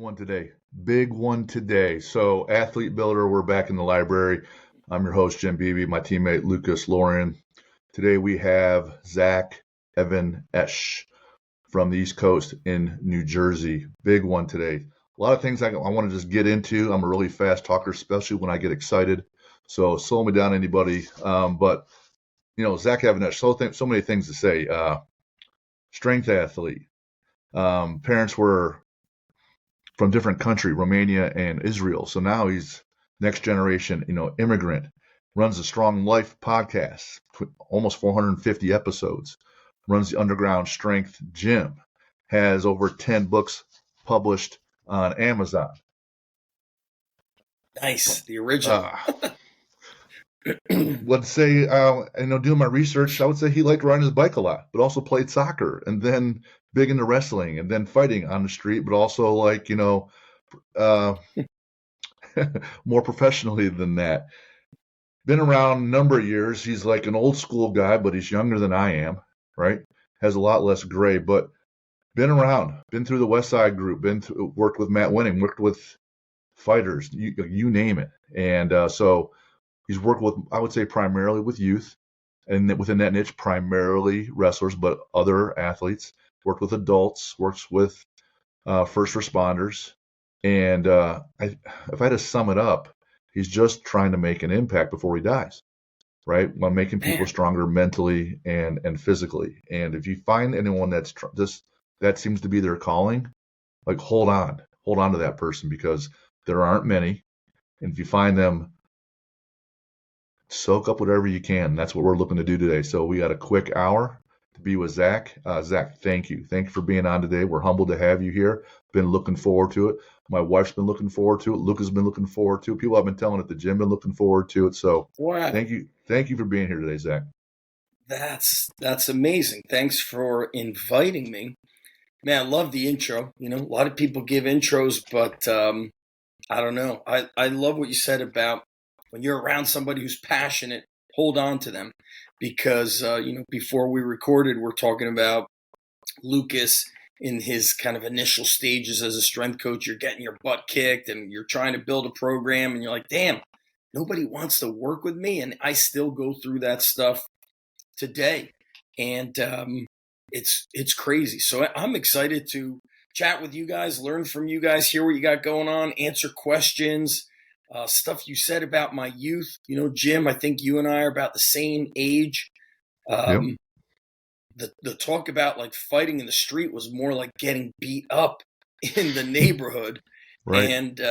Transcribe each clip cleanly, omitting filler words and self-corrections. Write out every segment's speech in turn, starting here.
one today. Big one today. So, Athlete Builder, we're back in the library. I'm your host, Jim Beebe, my teammate, Lucas Lorian. Today we have Zach Evan-Esh from the East Coast in New Jersey. Big one today. A lot of things I want to just get into. I'm a really fast talker, especially when I get excited. So, slow me down, anybody. But, Zach Evan-Esh, so many things to say. Strength athlete. Parents were from different country, Romania and Israel. So now he's next generation, immigrant, runs the Strong Life podcast, almost 450 episodes, runs the Underground Strength Gym, has over 10 books published on Amazon. Nice. The original. Let's say, doing my research, I would say he liked riding his bike a lot, but also played soccer and then big into wrestling and then fighting on the street, but also more professionally than that. Been around a number of years. He's like an old school guy, but he's younger than I am, right? Has a lot less gray, but been around, been through the West Side Group, worked with Matt Winning, worked with fighters, you name it. And so he's worked with, I would say, primarily with youth, and within that niche, primarily wrestlers, but other athletes. Worked with adults, works with first responders. And if I had to sum it up, he's just trying to make an impact before he dies, right? While making people stronger mentally and physically. And if you find anyone that seems to be their calling, like hold on to that person, because there aren't many. And if you find them, soak up whatever you can. That's what we're looking to do today. So we got a quick hour to be with Zach. Zach, thank you. Thank you for being on today. We're humbled to have you here. Been looking forward to it. My wife's been looking forward to it. Luke has been looking forward to it. People I've been telling at the gym been looking forward to it. So Thank you. Thank you for being here today, Zach. That's amazing. Thanks for inviting me. Man, I love the intro. A lot of people give intros, but I don't know. I love what you said about when you're around somebody who's passionate, hold on to them. Because, before we recorded, we're talking about Lucas in his kind of initial stages as a strength coach. You're getting your butt kicked and you're trying to build a program and you're like, damn, nobody wants to work with me. And I still go through that stuff today. And it's crazy. So I'm excited to chat with you guys, learn from you guys, hear what you got going on, answer questions. Stuff you said about my youth, Jim, I think you and I are about the same age. Yep. The talk about like fighting in the street was more like getting beat up in the neighborhood. Right. And,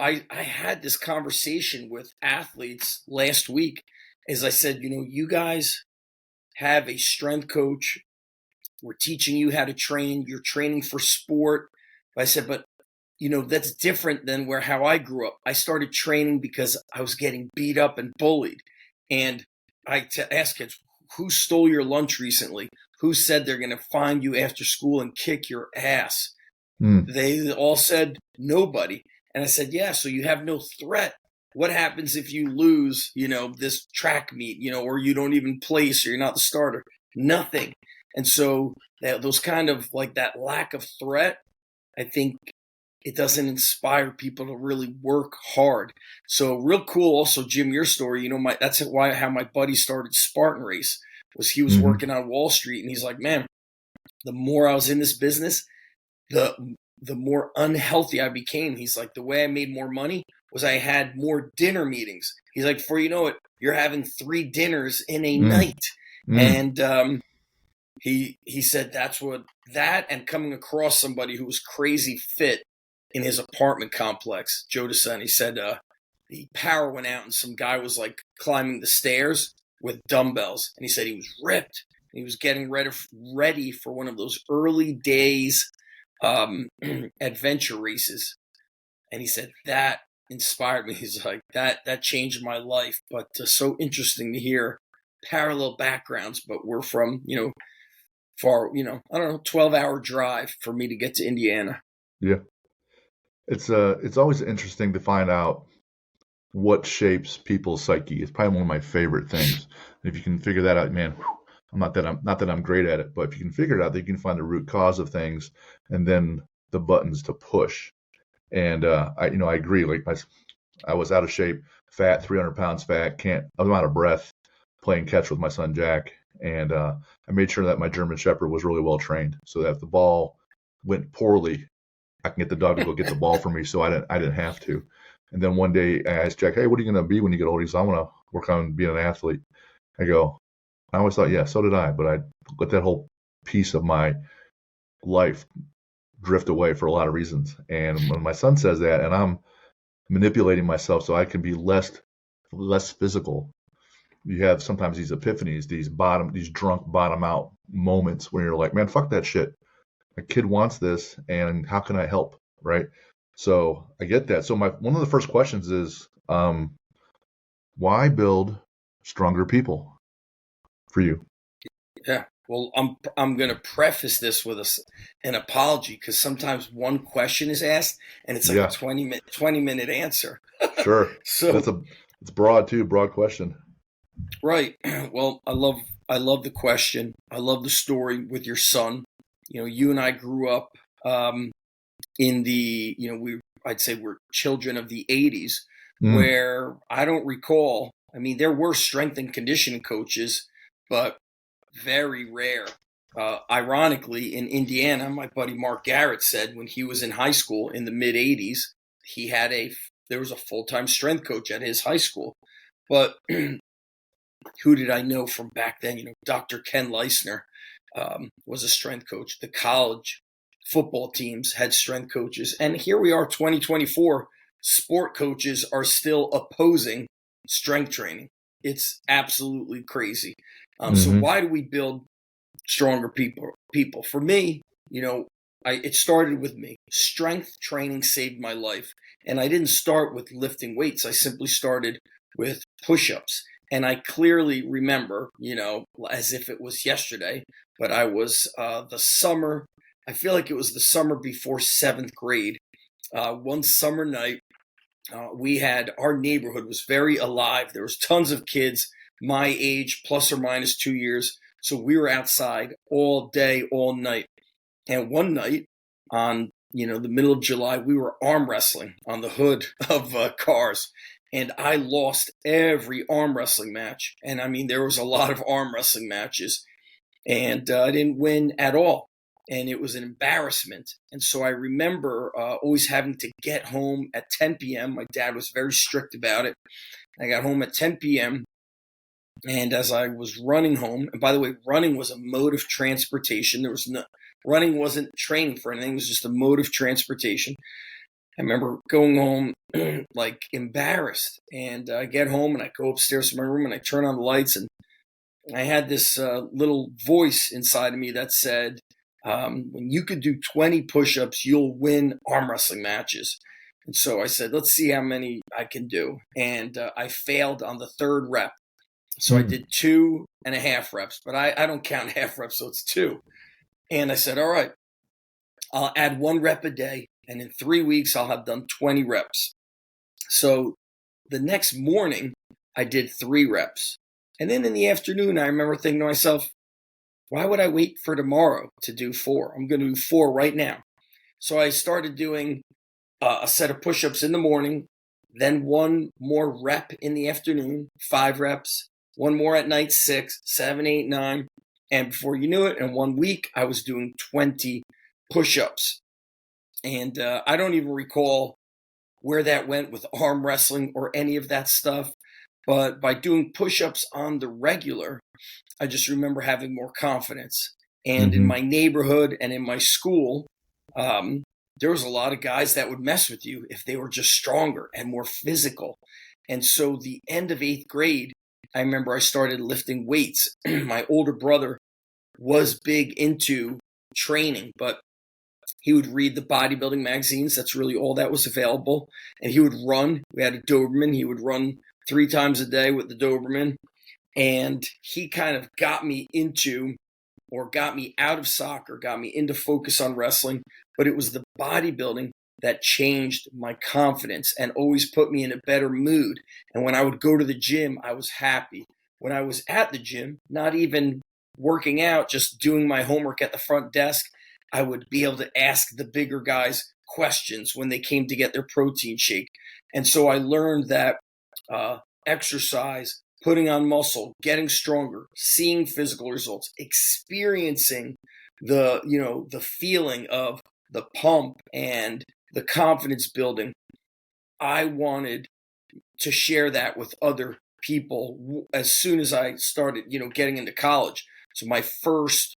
I had this conversation with athletes last week. As I said, you guys have a strength coach. We're teaching you how to train. You're training for sport. I said, but that's different than how I grew up. I started training because I was getting beat up and bullied. And I ask kids, who stole your lunch recently? Who said they're going to find you after school and kick your ass? They all said nobody. And I said, yeah, so you have no threat. What happens if you lose, this track meet, or you don't even place, or you're not the starter? Nothing. And so those kind of like that lack of threat, I think, it doesn't inspire people to really work hard. So real cool. Also, Jim, your story, that's how my buddy started Spartan Race. Was he was working on Wall Street, and he's like, man, the more I was in this business, the more unhealthy I became. He's like, the way I made more money was I had more dinner meetings. He's like, before you know it, you're having 3 dinners in a night. And he said that and coming across somebody who was crazy fit in his apartment complex, Joe DeSen, he said the power went out and some guy was like climbing the stairs with dumbbells. And he said he was ripped. He was getting ready for one of those early days adventure races. And he said that inspired me. He's like, that changed my life. But so interesting to hear parallel backgrounds, but we're from, far, 12-hour drive for me to get to Indiana. Yeah. It's always interesting to find out what shapes people's psyche. It's probably one of my favorite things. If you can figure that out, man, not that I'm great at it, but if you can figure it out, then you can find the root cause of things, and then the buttons to push. And I agree. Like I was out of shape, fat, 300 pounds fat, I'm out of breath playing catch with my son Jack. And I made sure that my German Shepherd was really well trained, so that if the ball went poorly, I can get the dog to go get the ball for me, so I didn't have to. And then one day I asked Jack, "Hey, what are you going to be when you get older?" He said, "I want to work on being an athlete." I go, I always thought, yeah, so did I, but I let that whole piece of my life drift away for a lot of reasons. And when my son says that, and I'm manipulating myself so I can be less physical, you have sometimes these epiphanies, these drunk bottom out moments where you're like, man, fuck that shit. My kid wants this, and how can I help? Right. So I get that. So one of the first questions is, why build stronger people for you? Yeah. Well, I'm going to preface this with an apology, because sometimes one question is asked and it's like a 20-minute answer. Sure. So it's broad too, broad question. Right. Well, I love the question. I love the story with your son. You and I grew up in the, I'd say we're children of the 80s, where I don't recall, I mean, there were strength and conditioning coaches, but very rare. Ironically, in Indiana, my buddy Mark Garrett said when he was in high school in the mid 80s, there was a full-time strength coach at his high school. But who did I know from back then? Dr. Ken Leisner was a strength coach. The college football teams had strength coaches. And here we are, 2024, sport coaches are still opposing strength training. It's absolutely crazy. So why do we build stronger people? For me, it started with me. Strength training saved my life. And I didn't start with lifting weights. I simply started with push-ups. And I clearly remember, as if it was yesterday, but I was I feel like it was the summer before 7th grade. One summer night, our neighborhood was very alive. There was tons of kids my age, plus or minus 2 years. So we were outside all day, all night. And one night on, the middle of July, we were arm wrestling on the hood of cars. And I lost every arm wrestling match. And I mean, there was a lot of arm wrestling matches. And I didn't win at all. And it was an embarrassment. And so I remember always having to get home at 10 p.m. My dad was very strict about it. I got home at 10 p.m. And as I was running home, and by the way, running was a mode of transportation. Running wasn't training for anything. It was just a mode of transportation. I remember going home like embarrassed, and I get home and I go upstairs to my room and I turn on the lights, and I had this little voice inside of me that said, when you could do 20 push-ups, you'll win arm wrestling matches. And so I said, let's see how many I can do. And I failed on the third rep. So I did 2.5 reps, but I don't count half reps, so it's 2. And I said, all right, I'll add 1 rep a day. And in 3 weeks, I'll have done 20 reps. So the next morning, I did 3 reps. And then in the afternoon, I remember thinking to myself, why would I wait for tomorrow to do 4? I'm going to do 4 right now. So I started doing a set of push-ups in the morning, then 1 more rep in the afternoon, 5 reps, 1 more at night, 6, 7, 8, 9. And before you knew it, in 1 week, I was doing 20 push-ups. And I don't even recall where that went with arm wrestling or any of that stuff. But by doing push-ups on the regular, I just remember having more confidence. And in my neighborhood and in my school, there was a lot of guys that would mess with you if they were just stronger and more physical. And so the end of 8th grade, I remember I started lifting weights. My older brother was big into training, but he would read the bodybuilding magazines. That's really all that was available. And he would run. We had a Doberman. He would run 3 times a day with the Doberman. And he kind of got me out of soccer, got me into focus on wrestling. But it was the bodybuilding that changed my confidence and always put me in a better mood. And when I would go to the gym, I was happy. When I was at the gym, not even working out, just doing my homework at the front desk, I would be able to ask the bigger guys questions when they came to get their protein shake. And so I learned that exercise, putting on muscle, getting stronger, seeing physical results, experiencing the feeling of the pump and the confidence building. I wanted to share that with other people as soon as I started, getting into college. So my first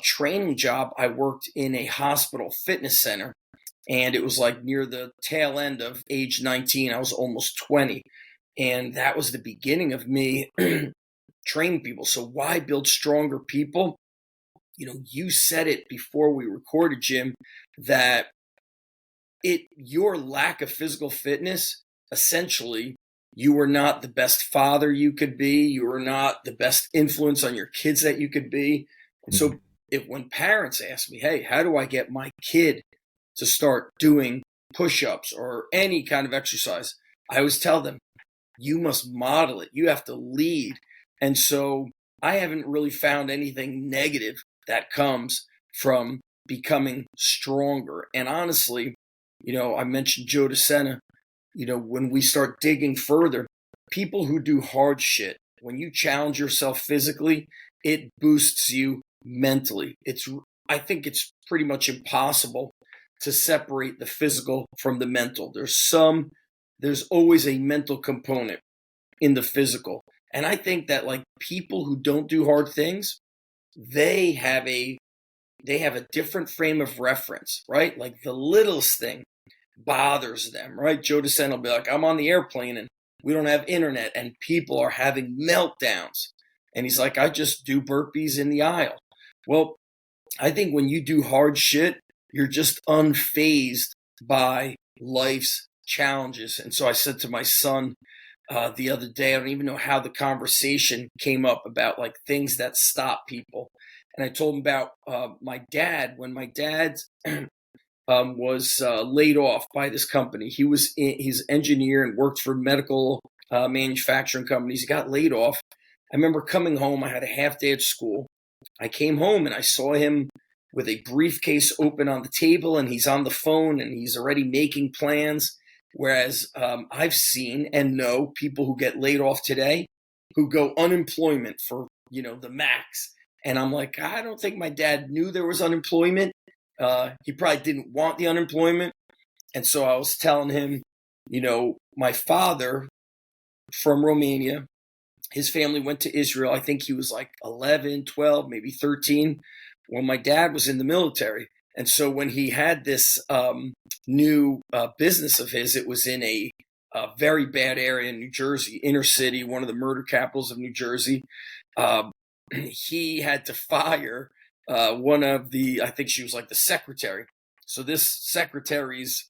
training job, I worked in a hospital fitness center, and it was like near the tail end of age 19. I was almost 20, and that was the beginning of me training people. So why build stronger people? You said it before we recorded, Jim, that your lack of physical fitness, essentially, you were not the best father you could be. You were not the best influence on your kids that you could be. And so when parents ask me, hey, how do I get my kid to start doing push-ups or any kind of exercise, I always tell them, you must model it. You have to lead. And so I haven't really found anything negative that comes from becoming stronger. And honestly, I mentioned Joe DeSena. When we start digging further, people who do hard shit, when you challenge yourself physically, it boosts you mentally. I think it's pretty much impossible to separate the physical from the mental. There's always a mental component in the physical. And I think that like people who don't do hard things, they have a different frame of reference, right? Like the littlest thing bothers them, right? Joe DeSena will be like, I'm on the airplane and we don't have internet and people are having meltdowns. And he's like, I just do burpees in the aisle. Well, I think when you do hard shit, you're just unfazed by life's challenges. And so I said to my son the other day, I don't even know how the conversation came up about like things that stop people. And I told him about my dad. When my dad was laid off by this company, he's an engineer and worked for medical manufacturing companies. He got laid off. I remember coming home. I had a half day at school. I came home and I saw him with a briefcase open on the table, and he's on the phone and he's already making plans. Whereas I've seen and know people who get laid off today who go unemployment for, the max. And I'm like, I don't think my dad knew there was unemployment. He probably didn't want the unemployment. And so I was telling him, my father from Romania, his family went to Israel. I think he was like 11, 12, maybe 13 when my dad was in the military. And so when he had this new business of his, it was in a very bad area in New Jersey, inner city, one of the murder capitals of New Jersey. He had to fire one of I think she was like the secretary. So this secretary's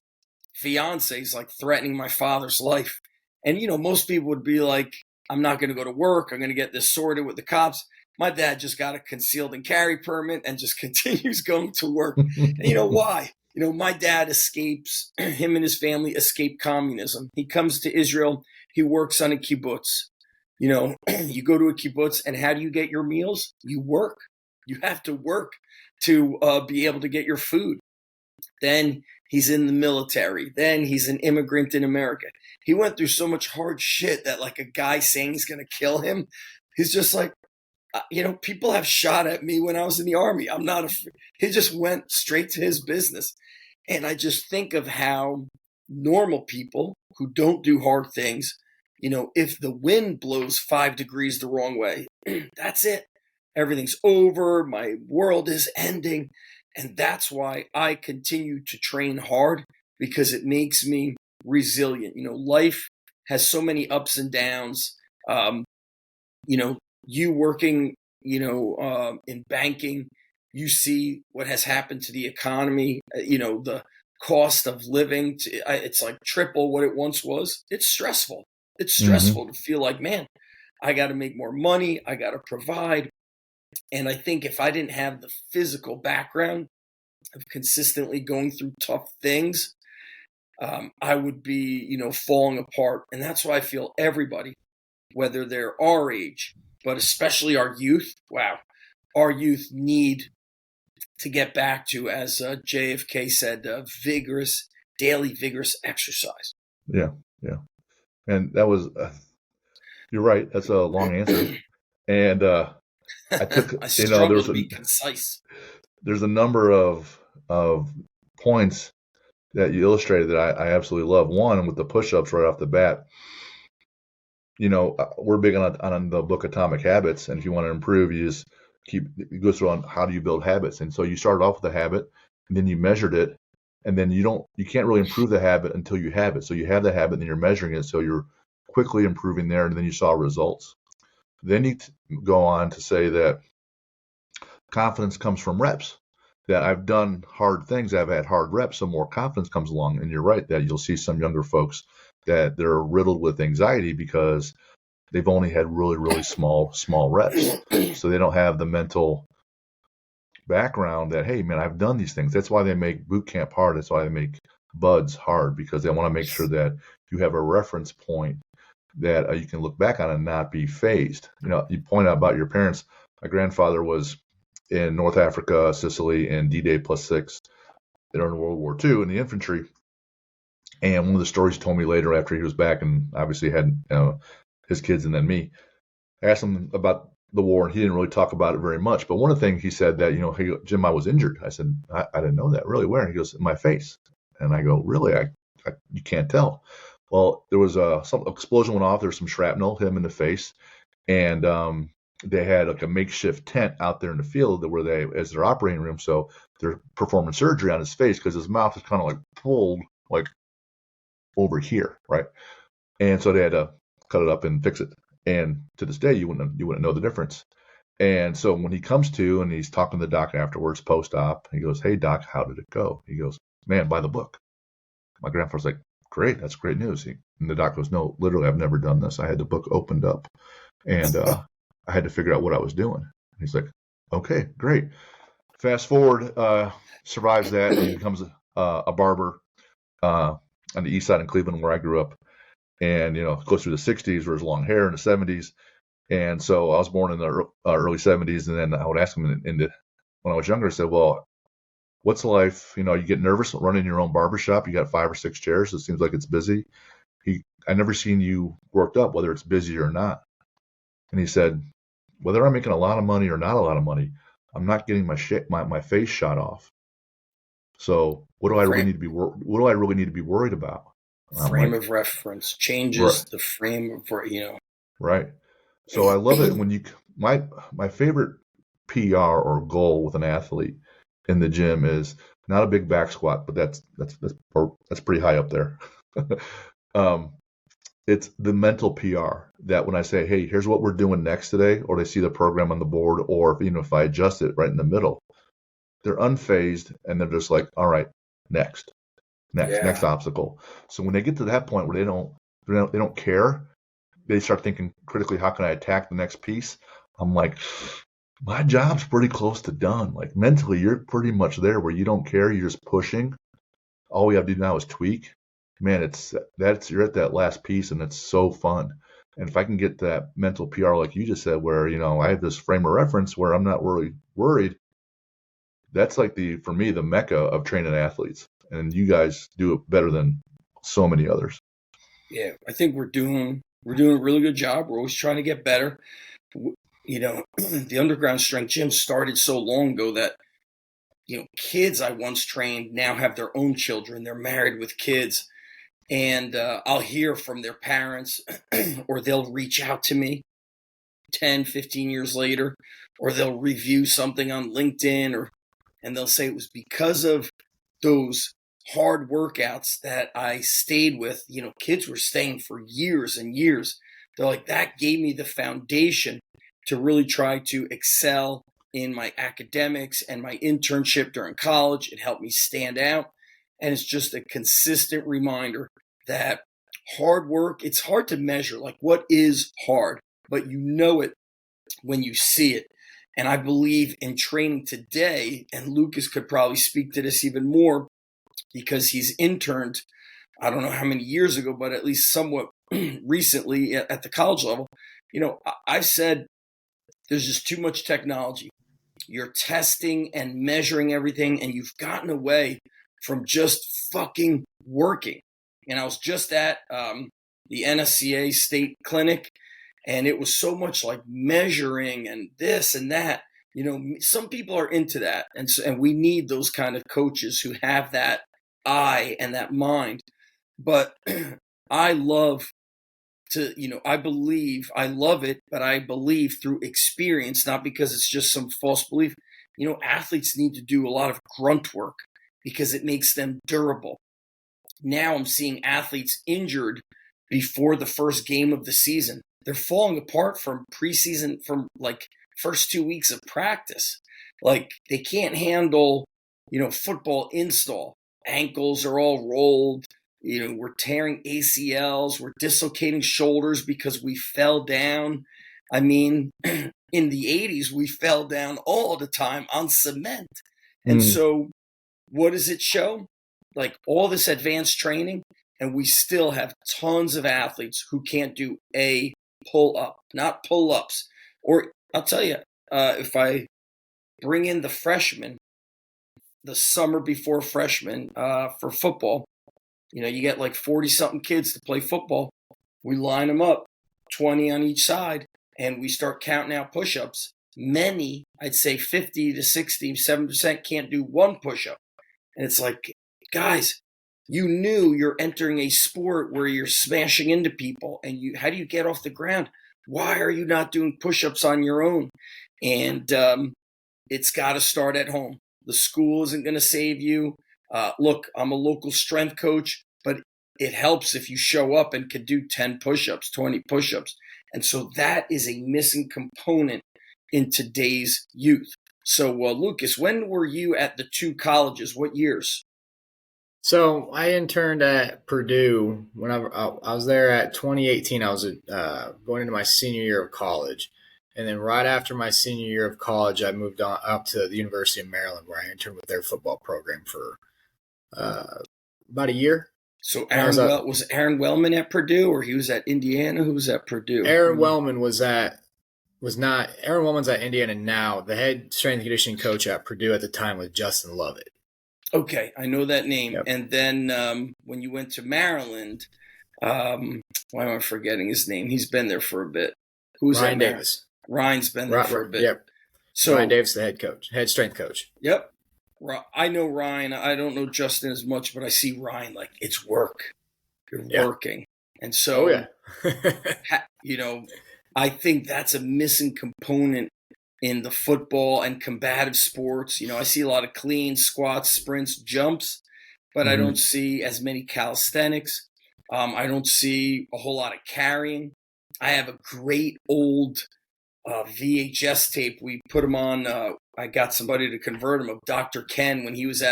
fiance is like threatening my father's life. And, most people would be like, I'm not going to go to work. I'm going to get this sorted with the cops. My dad just got a concealed and carry permit and just continues going to work. And why? My dad escapes, him and his family escape communism. He comes to Israel. He works on a kibbutz. You go to a kibbutz, and how do you get your meals? You work. You have to work to be able to get your food. Then he's in the military. Then he's an immigrant in America. He went through so much hard shit that like a guy saying he's going to kill him, he's just like, people have shot at me when I was in the army. I'm not afraid. He just went straight to his business. And I just think of how normal people who don't do hard things, if the wind blows 5 degrees the wrong way, that's it. Everything's over. My world is ending. And that's why I continue to train hard, because it makes me resilient. Life has so many ups and downs. You working, in banking, you see what has happened to the economy. The cost of living, it's like triple what it once was. It's stressful. It's stressful to feel like, man, I got to make more money. I got to provide. And I think if I didn't have the physical background of consistently going through tough things, I would be, falling apart. And that's why I feel everybody, whether they're our age, but especially our youth, wow, our youth need to get back to, as JFK said, daily vigorous exercise. Yeah. Yeah. And that was, you're right. That's a long answer. And I took, I struggle there's to be concise. there's a number of points that you illustrated that I absolutely love. One, with the push-ups right off the bat, we're big on the book Atomic Habits, and if you want to improve, you just it goes through on how do you build habits. And so you started off with a habit, and then you measured it, and then you can't really improve the habit until you have it. So you have the habit, and then you're measuring it, so you're quickly improving there, and then you saw results. Then you go on to say that confidence comes from reps. That I've done hard things, I've had hard reps, so more confidence comes along. And you're right that you'll see some younger folks that they're riddled with anxiety because they've only had really, really small reps. So they don't have the mental background that, hey, man, I've done these things. That's why they make boot camp hard. That's why they make buds hard, because they want to make sure that you have a reference point that you can look back on and not be phased. You point out about your parents. My grandfather was in North Africa, Sicily, and D-Day +6 during World War II in the infantry. And one of the stories he told me later after he was back and obviously had his kids and then me, I asked him about the war, and he didn't really talk about it very much. But one of the things he said that, hey, Jim, I was injured. I said, I didn't know that. Really? Where? And he goes, in my face. And I go, really? You can't tell. Well, there was some explosion went off. There was some shrapnel hit him in the face. And they had like a makeshift tent out there in the field as their operating room. So they're performing surgery on his face because his mouth is kind of like pulled like over here, right? And so they had to cut it up and fix it. And to this day, you wouldn't know the difference. And so when he comes to and he's talking to the doc afterwards, post-op, he goes, "Hey doc, how did it go?" He goes, "Man, by the book." My grandfather's like, "Great, that's great news." And the doc goes, "No, literally, I've never done this. I had the book opened up, and I had to figure out what I was doing." And he's like, "Okay, great." Fast forward, survives that, and he becomes a barber on the east side in Cleveland, where I grew up. And, goes through the 60s where there's long hair in the 70s. And so I was born in the early 70s. And then I would ask him when I was younger, I said, well, what's life? You get nervous running your own barbershop. You got 5 or 6 chairs. It seems like it's busy. I never seen you worked up, whether it's busy or not. And he said, whether I'm making a lot of money or not a lot of money, I'm not getting my face shot off. So what do I really need to be worried about? Frame of reference changes the frame of, Right. So I love it when my favorite PR or goal with an athlete in the gym is not a big back squat, but that's pretty high up there. It's the mental PR that when I say, hey, here's what we're doing next today, or they see the program on the board, or if I adjust it right in the middle, they're unfazed and they're just like, all right, next obstacle. So when they get to that point where they don't care, they start thinking critically, how can I attack the next piece? I'm like, my job's pretty close to done. Like mentally, you're pretty much there where you don't care. You're just pushing. All we have to do now is tweak. Man, you're at that last piece, and it's so fun. And if I can get that mental PR, like you just said, where I have this frame of reference where I'm not really worried, that's like for me the mecca of training athletes. And you guys do it better than so many others. Yeah, I think we're doing a really good job. We're always trying to get better. The underground strength gym started so long ago that kids I once trained now have their own children. They're married with kids, and I'll hear from their parents, or they'll reach out to me 10, 15 years later, or they'll review something on LinkedIn, and they'll say it was because of those hard workouts that I stayed with. Kids were staying for years and years. They're like, that gave me the foundation to really try to excel in my academics and my internship during college. It helped me stand out. And it's just a consistent reminder that hard work, it's hard to measure. Like, what is hard? But you know it when you see it. And I believe in training today, and Lucas could probably speak to this even more because he's interned, I don't know how many years ago, but at least somewhat recently at the college level. I've said there's just too much technology. you're testing and measuring everything, and you've gotten away from just fucking working. And I was just at the NSCA state clinic, and it was so much like measuring and this and that. You know, some people are into that, and we need those kind of coaches who have that eye and that mind. But I love to, I love it, but I believe through experience, not because it's just some false belief. Athletes need to do a lot of grunt work because it makes them durable. Now I'm seeing athletes injured before the first game of the season. They're falling apart from preseason, from like first 2 weeks of practice. Like they can't handle, football install. Ankles are all rolled. We're tearing ACLs. We're dislocating shoulders because we fell down. I mean, in the 80s, we fell down all the time on cement. And so what does it show? Like all this advanced training, and we still have tons of athletes who can't do a pull-up, not pull-ups. Or I'll tell you, if I bring in the freshmen, the summer before freshmen for football, you get like 40-something kids to play football. We line them up, 20 on each side, and we start counting out push-ups. Many, I'd say 50 to 60, 7% can't do one push-up. And it's like, guys, you knew you're entering a sport where you're smashing into people, and how do you get off the ground? Why are you not doing push-ups on your own? And it's got to start at home. The school isn't going to save you. Look, I'm a local strength coach, but it helps if you show up and can do 10 push-ups, 20 push-ups. And so that is a missing component in today's youth. So, Lucas, when were you at the two colleges? What years? So I interned at Purdue when I was there at 2018. I was going into my senior year of college. And then right after my senior year of college, I moved on up to the University of Maryland, where I interned with their football program for about a year. So was Aaron Wellman at Purdue, or he was at Indiana? Who was at Purdue? Aaron Wellman's at Indiana now. The head strength and conditioning coach at Purdue at the time was Justin Lovett. Okay, I know that name. Yep. And then when you went to Maryland, why am I forgetting his name? He's been there for a bit. Who's Ryan Davis? Ryan's been there for a bit. Yep. So Ryan Davis, the head strength coach. Yep. I know Ryan. I don't know Justin as much, but I see Ryan like it's work. You're working. And so, I think that's a missing component in the football and combative sports. I see a lot of clean, squats, sprints, jumps, but I don't see as many calisthenics. I don't see a whole lot of carrying. I have a great old VHS tape. We put them on. I got somebody to convert him of Dr. Ken when he was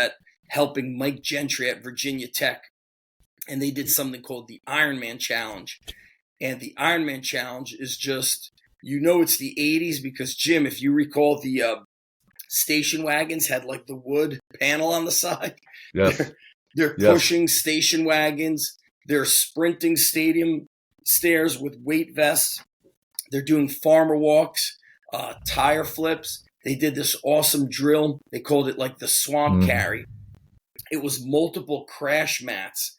helping Mike Gentry at Virginia Tech. And they did something called the Ironman Challenge. And the Ironman Challenge is just, it's the 80s because, Jim, if you recall, the station wagons had like the wood panel on the side. Yes. They're pushing station wagons. They're sprinting stadium stairs with weight vests. They're doing farmer walks, tire flips. They did this awesome drill. They called it like the swamp carry. It was multiple crash mats.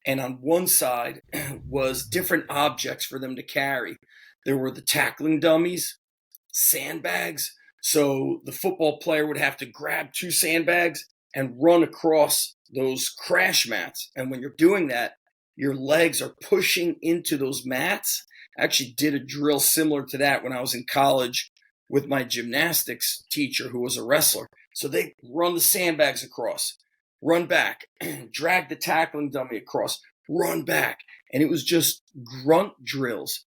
And on one side was different objects for them to carry. There were the tackling dummies, sandbags. So the football player would have to grab 2 sandbags and run across those crash mats. And when you're doing that, your legs are pushing into those mats. I actually did a drill similar to that when I was in college with my gymnastics teacher who was a wrestler. So they run the sandbags across, run back, drag the tackling dummy across, run back. And it was just grunt drills.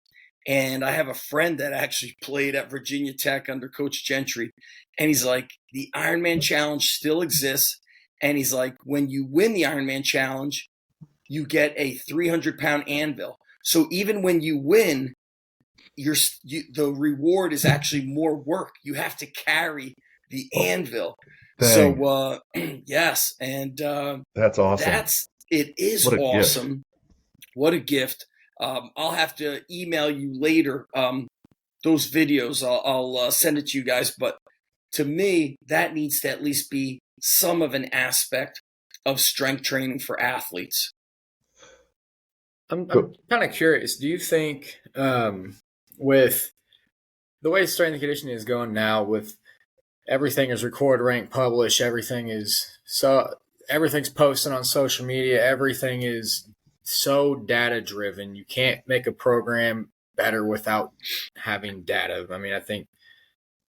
And I have a friend that actually played at Virginia Tech under Coach Gentry. And he's like, the Ironman Challenge still exists. And he's like, when you win the Ironman Challenge, you get a 300-pound anvil. So even when you win, the reward is actually more work. You have to carry the anvil. Dang. So, yes. And that's awesome. It is awesome. Gift. What a gift. I'll have to email you later those videos. I'll send it to you guys. But to me, that needs to at least be some of an aspect of strength training for athletes. I'm kind of curious. Do you think with the way strength and conditioning is going now, with everything is record, rank, publish, everything's posted on social media, everything is so data driven. You can't make a program better without having data. I mean, I think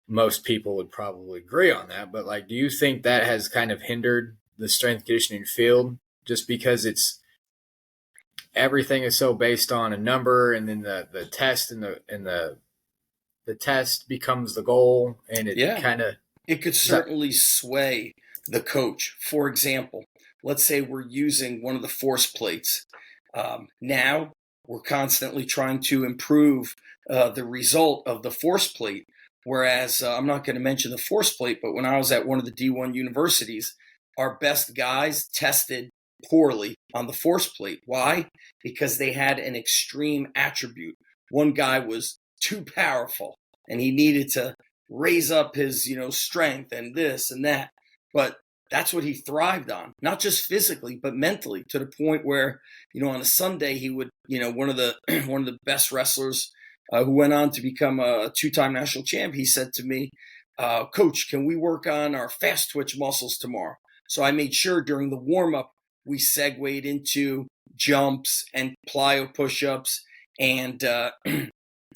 most people would probably agree on that, but like, do you think that has kind of hindered the strength conditioning field just because everything is so based on a number, and then the test and the test becomes the goal, and it could certainly sway the coach. For example, let's say we're using one of the force plates. Now we're constantly trying to improve the result of the force plate. Whereas I'm not going to mention the force plate, but when I was at one of the D1 universities, our best guys tested poorly on the force plate. Why? Because they had an extreme attribute. One guy was too powerful and he needed to raise up his, strength and this and that. But that's what he thrived on, not just physically, but mentally, to the point where, on a Sunday, he would, one of the best wrestlers who went on to become a two-time national champ, he said to me, Coach, can we work on our fast twitch muscles tomorrow? So I made sure during the warm-up, we segued into jumps and plyo push-ups. And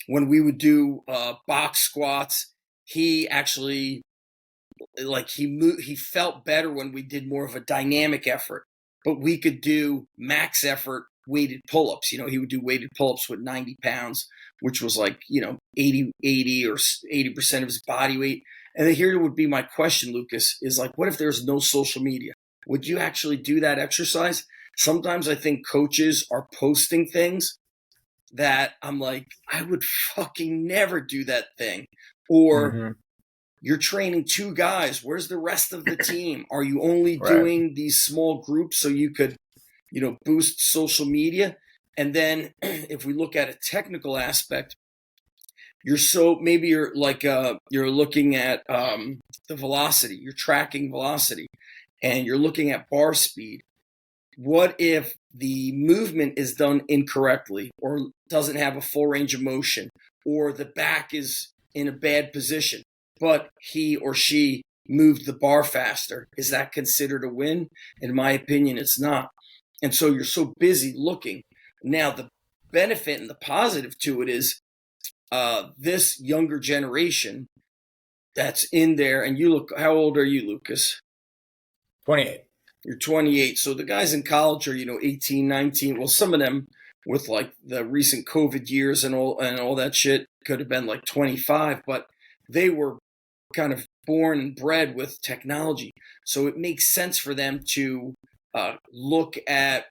when we would do box squats, he actually, he felt better when we did more of a dynamic effort. But we could do max effort weighted pull-ups. He would do weighted pull-ups with 90 pounds, which was 80 or 80% of his body weight. And then here would be my question, Lucas, is what if there's no social media? Would you actually do that exercise? Sometimes I think coaches are posting things that I'm like, I would fucking never do that thing. Or you're training two guys. Where's the rest of the team? Are you only doing these small groups so you could, boost social media? And then if we look at a technical aspect, you're looking at the velocity. You're tracking velocity and you're looking at bar speed. What if the movement is done incorrectly or doesn't have a full range of motion, or the back is in a bad position, but he or she moved the bar faster? Is that considered a win? In my opinion, it's not. And so you're so busy looking. Now, the benefit and the positive to it is this younger generation that's in there, and you look, how old are you, Lucas? 28. You're 28. So the guys in college are, 18, 19. Well, some of them with the recent COVID years and all that shit could have been 25, but they were kind of born and bred with technology. So it makes sense for them to look at,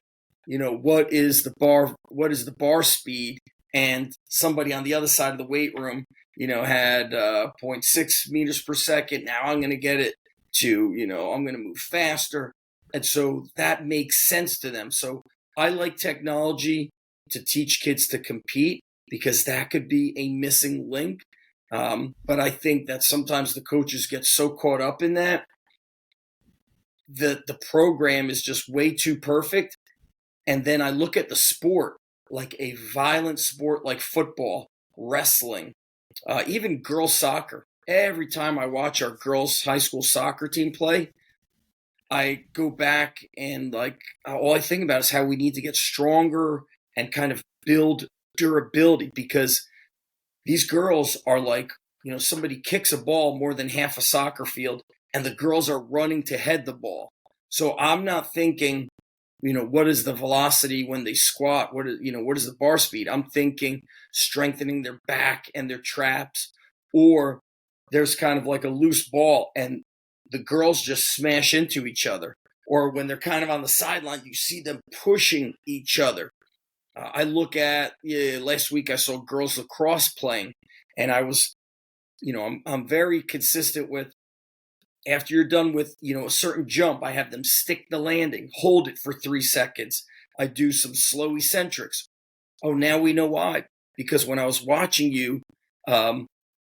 what is the bar speed, and somebody on the other side of the weight room, had 0.6 meters per second. Now I'm going to get it to, I'm going to move faster. And so that makes sense to them. So I like technology to teach kids to compete because that could be a missing link. But I think that sometimes the coaches get so caught up in that the program is just way too perfect. And then I look at the sport, like a violent sport like football, wrestling, even girls soccer. Every time I watch our girls' high school soccer team play, I go back and all I think about is how we need to get stronger and kind of build durability, because these girls are somebody kicks a ball more than half a soccer field and the girls are running to head the ball. So I'm not thinking, what is the velocity when they squat? What is the bar speed? I'm thinking strengthening their back and their traps, or there's kind of a loose ball and the girls just smash into each other. Or when they're kind of on the sideline, you see them pushing each other. I look at, last week I saw girls lacrosse playing, and I was, I'm very consistent with, after you're done with, a certain jump, I have them stick the landing, hold it for 3 seconds. I do some slow eccentrics. Oh, now we know why. Because when I was watching you,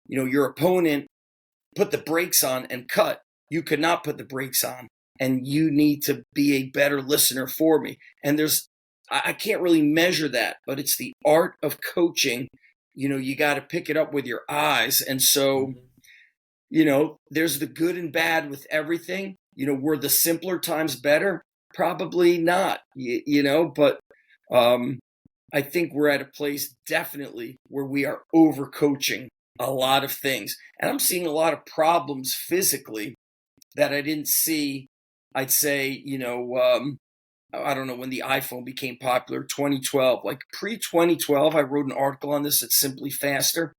your opponent put the brakes on and cut. You could not put the brakes on, and you need to be a better listener for me. And I can't really measure that, but it's the art of coaching. You got to pick it up with your eyes. And so, there's the good and bad with everything. Were the simpler times better? Probably not, but I think we're at a place definitely where we are overcoaching a lot of things. And I'm seeing a lot of problems physically that I didn't see, I'd say, I don't know when the iPhone became popular, 2012. Like pre-2012, I wrote an article on this at Simply Faster.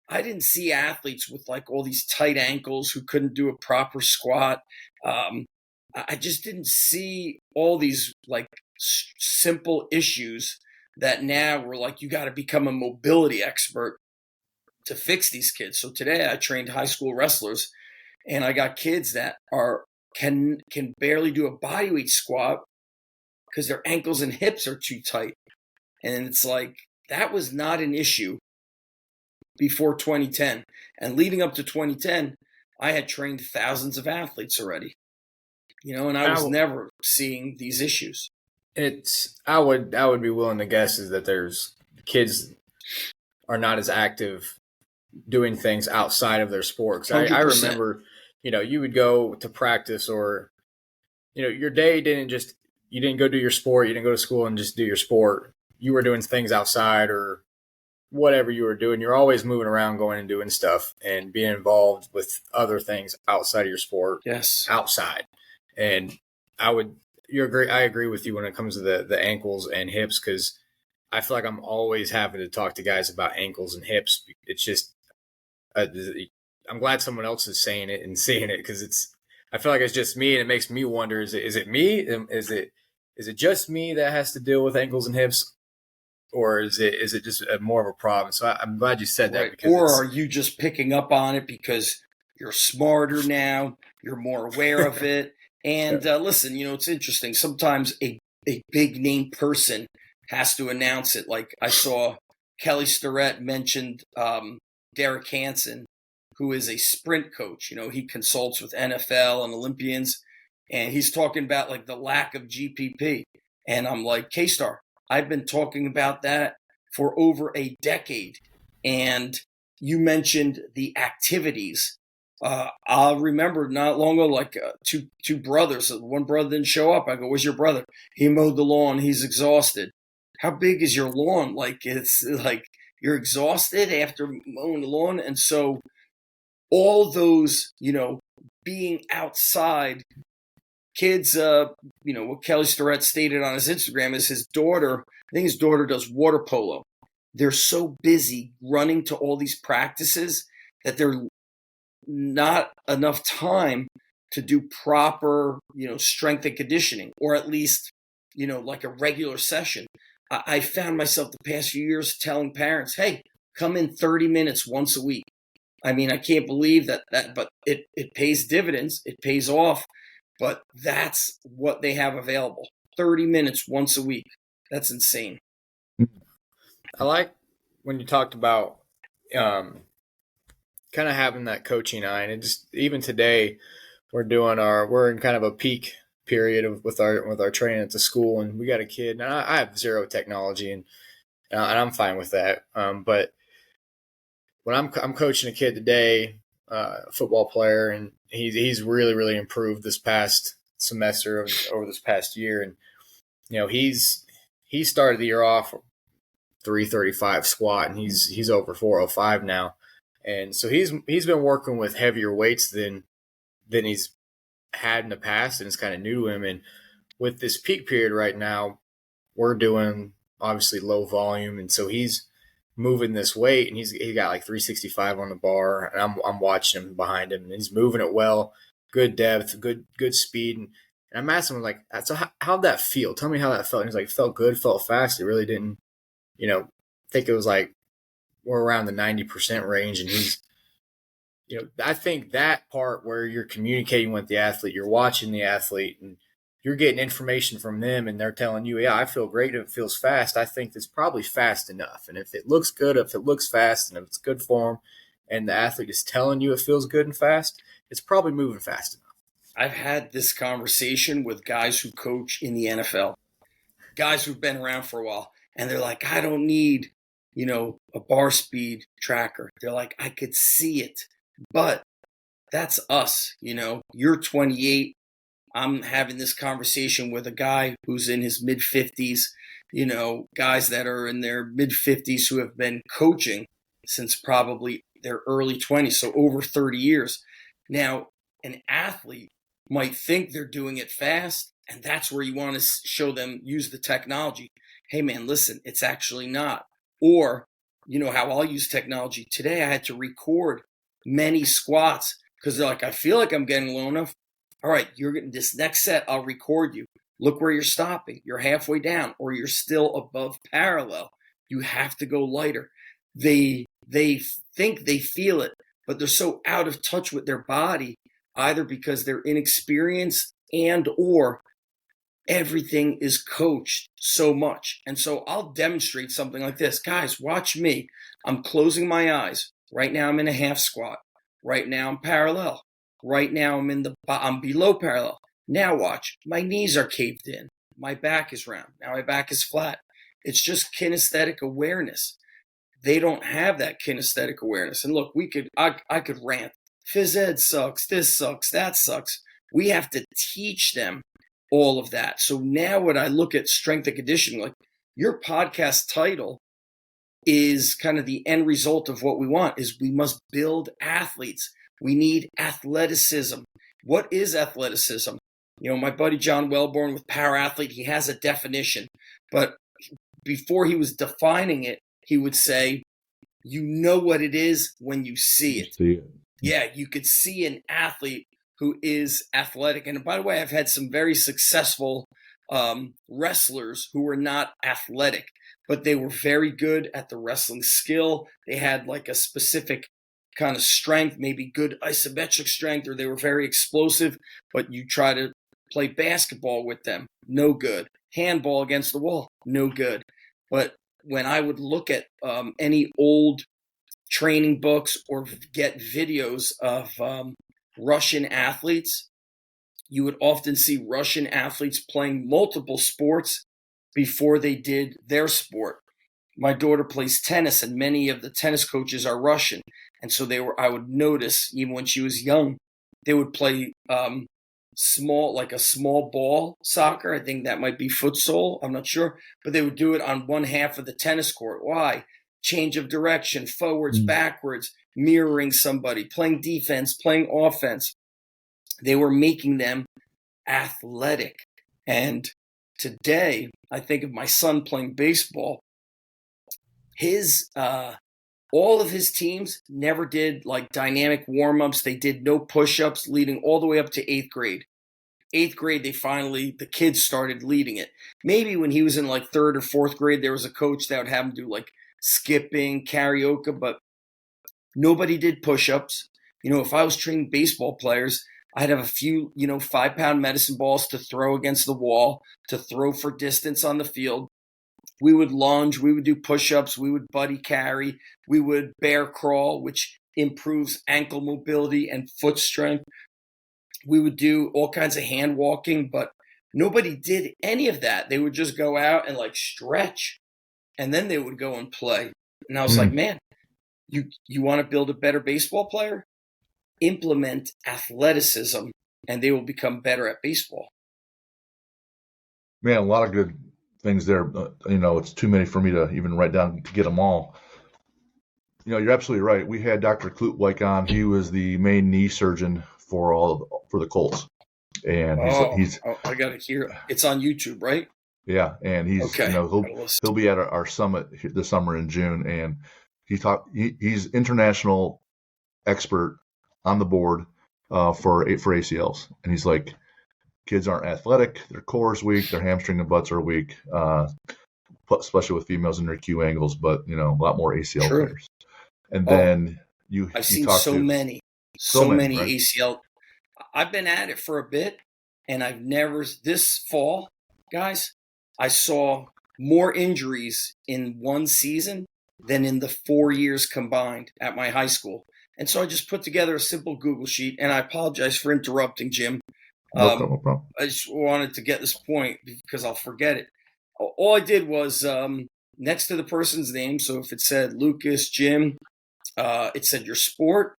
I didn't see athletes with like all these tight ankles who couldn't do a proper squat. I just didn't see all these like simple issues that now we're like, you got to become a mobility expert to fix these kids. So today I trained high school wrestlers, and I got kids that can barely do a bodyweight squat because their ankles and hips are too tight. And it's like, that was not an issue before 2010. And leading up to 2010, I had trained thousands of athletes already, and I was never seeing these issues. I would be willing to guess is that there's kids are not as active doing things outside of their sport. I remember, you would go to practice, or, your day you didn't go do your sport. You didn't go to school and just do your sport. You were doing things outside or whatever you were doing. You're always moving around, going and doing stuff and being involved with other things outside of your sport. Yes. Outside. And I agree with you when it comes to the ankles and hips, because I feel like I'm always having to talk to guys about ankles and hips. It's just, I'm glad someone else is saying it and seeing it, because I feel like it's just me, and it makes me wonder, is it me? Is it just me that has to deal with ankles and hips, or is it just more of a problem? So I'm glad you said that. Because or are you just picking up on it because you're smarter now, you're more aware of it? And listen, it's interesting. Sometimes a big name person has to announce it. Like I saw Kelly Starrett mentioned Derek Hansen, who is a sprint coach. He consults with NFL and Olympians, and he's talking about like the lack of GPP. And I'm like, K-Star, I've been talking about that for over a decade. And you mentioned the activities. I'll remember not long ago, like two brothers. One brother didn't show up. I go, where's your brother? He mowed the lawn. He's exhausted. How big is your lawn? Like, it's like you're exhausted after mowing the lawn. And so all those, being outside, kids, what Kelly Starrett stated on his Instagram is his daughter, I think his daughter does water polo. They're so busy running to all these practices that they're not enough time to do proper, strength and conditioning, or at least, like a regular session. I found myself the past few years telling parents, hey, come in 30 minutes once a week. I mean, I can't believe that but it pays dividends. It pays off, but that's what they have available. 30 minutes once a week. That's insane. I like when you talked about kind of having that coaching eye, and just even today we're in kind of a peak period with our training at the school, and we got a kid, and I have zero technology, and I'm fine with that. But when I'm coaching a kid today, a football player, and he's really, really improved this past semester over this past year, and he started the year off 335 squat, and he's over 405 now. And so he's been working with heavier weights than he's had in the past, and it's kind of new to him. And with this peak period right now, we're doing obviously low volume, and so he's moving this weight, and he got like 365 on the bar, and I'm watching him behind him, and he's moving it well, good depth, good speed. And I'm asking him, like, so how'd that feel? Tell me how that felt. And he's like, it felt good, felt fast. It really didn't, think it was like we're around the 90% range, and he's, I think that part where you're communicating with the athlete, you're watching the athlete, and you're getting information from them, and they're telling you, yeah, I feel great. If it feels fast, I think it's probably fast enough. And if it looks good, if it looks fast, and if it's good form, and the athlete is telling you it feels good and fast, it's probably moving fast enough. I've had this conversation with guys who coach in the NFL, guys who've been around for a while, and they're like, I don't need, a bar speed tracker. They're like, I could see it. But that's us, You're 28. I'm having this conversation with a guy who's in his mid 50s, guys that are in their mid 50s who have been coaching since probably their early 20s, so over 30 years. Now, an athlete might think they're doing it fast, and that's where you want to show them use the technology. Hey, man, listen, it's actually not. Or, how I'll use technology. Today I had to record many squats because they're like, I feel like I'm getting low enough. All right, you're getting this next set. I'll record you. Look where you're stopping. You're halfway down, or you're still above parallel. You have to go lighter. They think they feel it, but they're so out of touch with their body, either because they're inexperienced and or everything is coached so much. And so I'll demonstrate something like this. Guys, watch me. I'm closing my eyes. Right now I'm in a half squat. Right now I'm parallel. Right now I'm below parallel. Now watch. My knees are caved in. My back is round. Now my back is flat. It's just kinesthetic awareness. They don't have that kinesthetic awareness. And look, I could rant. Phys ed sucks. This sucks. That sucks. We have to teach them all of that. So now when I look at strength and conditioning, like your podcast title is kind of the end result of what we want is we must build athletes. We need athleticism. What is athleticism? My buddy John Wellborn with Power Athlete, he has a definition, but before he was defining it, he would say, you know what it is when you see it. Yeah, you could see an athlete who is athletic. And by the way, I've had some very successful wrestlers who were not athletic, but they were very good at the wrestling skill. They had like a specific kind of strength, maybe good isometric strength, or they were very explosive, but you try to play basketball with them, no good. Handball against the wall, no good. But when I would look at any old training books or get videos of Russian athletes, you would often see Russian athletes playing multiple sports before they did their sport. My daughter plays tennis, and many of the tennis coaches are Russian. And so I would notice, even when she was young, they would play a small ball soccer. I think that might be futsal. I'm not sure. But they would do it on one half of the tennis court. Why? Change of direction, forwards, backwards, mirroring somebody, playing defense, playing offense. They were making them athletic. And today, I think of my son playing baseball. All of his teams never did like dynamic warm-ups. They did no push-ups leading all the way up to 8th grade. 8th grade, the kids started leading it. Maybe when he was in like 3rd or 4th grade, there was a coach that would have him do like skipping, karaoke, but nobody did push-ups. If I was training baseball players, I'd have a few, 5-pound medicine balls to throw against the wall, to throw for distance on the field. We would lunge, we would do push-ups, we would buddy carry, we would bear crawl, which improves ankle mobility and foot strength. We would do all kinds of hand walking, but nobody did any of that. They would just go out and like stretch, and then they would go and play. And I was like, man, you want to build a better baseball player? Implement athleticism, and they will become better at baseball. Man, a lot of good things there. It's too many for me to even write down to get them all. You're absolutely right. We had Dr. Klutwijk on. He was the main knee surgeon for the Colts, and he's I gotta hear it. It's on YouTube, right? Yeah, and he's okay. He'll be at our summit this summer in June, and he's international expert on the board for ACLs, and he's like, kids aren't athletic, their core is weak, their hamstring and butts are weak, especially with females in their Q angles, but a lot more ACL players. And then I've seen so many right? ACL. I've been at it for a bit, and I've never this fall, guys, I saw more injuries in one season than in the 4 years combined at my high school. And so I just put together a simple Google sheet, and I apologize for interrupting, Jim. No problem. No problem. I just wanted to get this point because I'll forget it. All I did was next to the person's name, so if it said Lucas, Jim, it said your sport,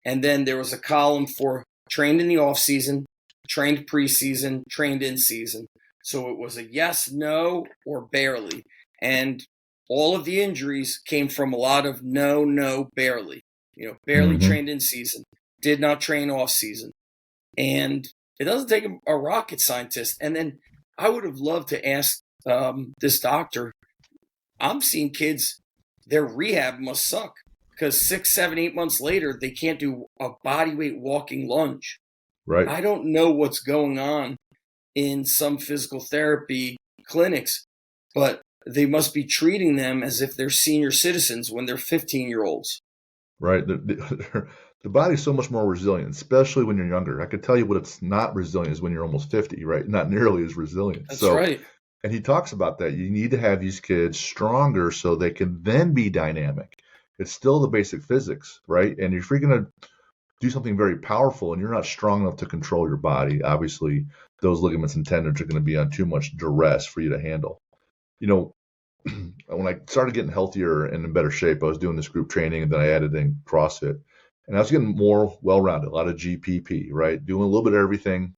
and then there was a column for trained in the off season, trained preseason, trained in season. So it was a yes, no, or barely. And all of the injuries came from a lot of no, barely. Barely trained in season, did not train off season. And it doesn't take a rocket scientist. And then I would have loved to ask this doctor, I'm seeing kids, their rehab must suck because 6, 7, 8 months later, they can't do a bodyweight walking lunge. Right. I don't know what's going on in some physical therapy clinics, but they must be treating them as if they're senior citizens when they're 15-year-olds. Right. The body's so much more resilient, especially when you're younger. I could tell you what it's not resilient is when you're almost 50, right? Not nearly as resilient. That's right. And he talks about that. You need to have these kids stronger so they can then be dynamic. It's still the basic physics, right? And if you're going to do something very powerful and you're not strong enough to control your body, obviously those ligaments and tendons are going to be on too much duress for you to handle. When I started getting healthier and in better shape, I was doing this group training, and then I added in CrossFit. And I was getting more well-rounded, a lot of GPP, right? Doing a little bit of everything.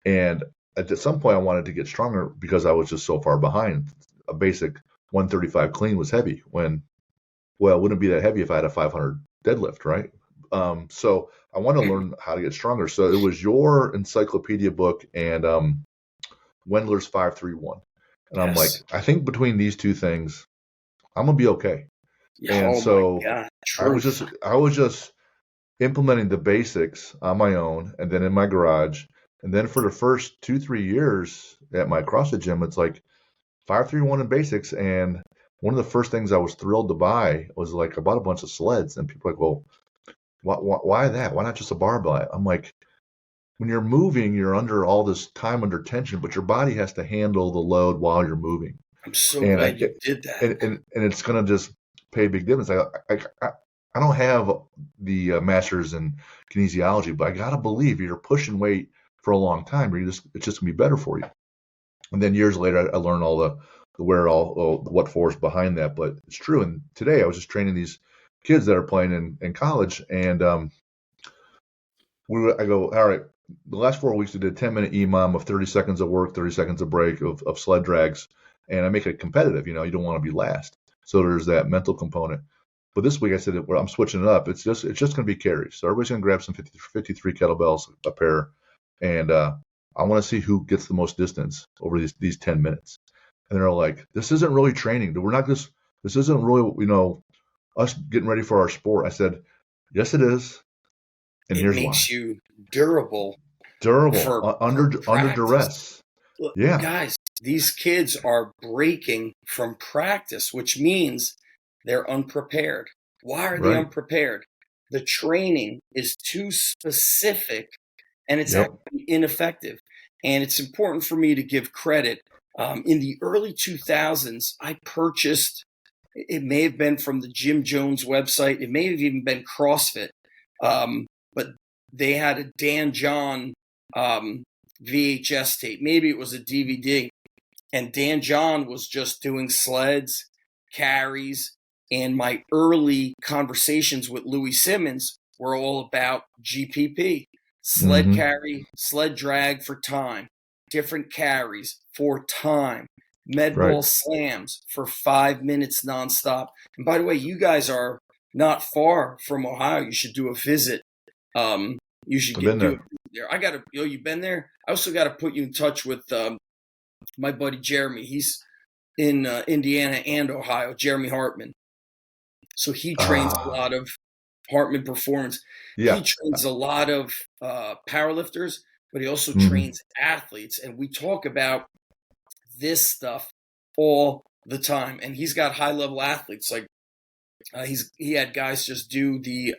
And at some point, I wanted to get stronger because I was just so far behind. A basic 135 clean was heavy it wouldn't be that heavy if I had a 500 deadlift, right? So I want to learn how to get stronger. So it was your encyclopedia book and Wendler's 531. And I'm like, I think between these two things, I'm going to be okay. And so I was just implementing the basics on my own and then in my garage. And then for the first 2-3 years at my CrossFit gym, it's like 531 in basics. And one of the first things I was thrilled to buy was like I bought a bunch of sleds, and people are like, well, why that? Why not just a barbell? I'm like, when you're moving, you're under all this time under tension, but your body has to handle the load while you're moving. I'm so glad you did that. And it's going to just pay a big difference. I don't have the master's in kinesiology, but I got to believe you're pushing weight for a long time, it's just going to be better for you. And then years later, I learned all the what force behind that, but it's true. And today I was just training these kids that are playing in college, and I go, all right, the last 4 weeks we did a 10-minute EMOM of 30 seconds of work, 30 seconds of break of sled drags, and I make it competitive. You don't want to be last. So there's that mental component. But this week I said, well, I'm switching it up. It's just going to be carries. So everybody's going to grab some 53 kettlebells a pair, and I want to see who gets the most distance over these 10 minutes. And they're like, this isn't really training. This isn't really, us getting ready for our sport. I said, yes, it is. And here's why. It makes you durable under duress. Look, guys, these kids are breaking from practice, which means they're unprepared. Why are they unprepared? The training is too specific, and it's actually ineffective. And it's important for me to give credit. In the early 2000s, I purchased, it may have been from the Jim Jones website. It may have even been CrossFit. But they had a Dan John VHS tape. Maybe it was a DVD. And Dan John was just doing sleds, carries, and my early conversations with Louis Simmons were all about GPP. Sled carry, sled drag for time, different carries for time, med ball slams for 5 minutes nonstop. And by the way, you guys are not far from Ohio. You should do a visit. You should get there. You've been there. I also got to put you in touch with my buddy Jeremy. He's in Indiana and Ohio. Jeremy Hartman. So he trains a lot of Hartman Performance. Yeah. He trains a lot of powerlifters, but he also trains athletes. And we talk about this stuff all the time. And he's got high-level athletes. Like he had guys just do the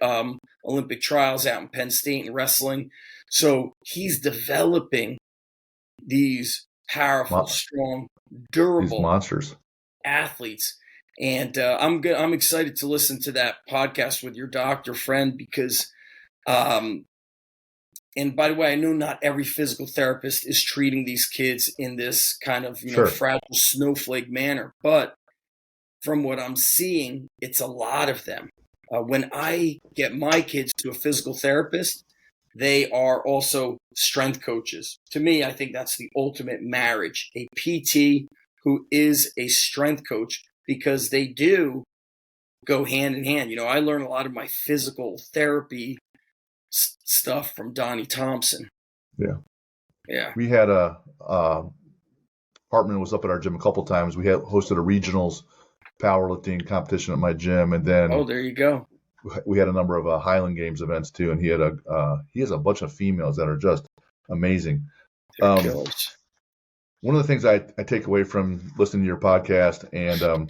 Olympic trials out in Penn State in wrestling. So he's developing these powerful, strong, durable monsters, athletes. And I'm excited to listen to that podcast with your doctor friend because, and by the way, I know not every physical therapist is treating these kids in this kind of, Sure. fragile snowflake manner. But from what I'm seeing, it's a lot of them. When I get my kids to a physical therapist, they are also strength coaches. To me, I think that's the ultimate marriage, a PT who is a strength coach, because they do go hand in hand. I learn a lot of my physical therapy stuff from Donnie Thompson. Yeah. We had Hartman was up at our gym a couple times. We had hosted a regionals powerlifting competition at my gym, and then there you go. We had a number of Highland Games events too, and he has a bunch of females that are just amazing. One of the things I take away from listening to your podcast, and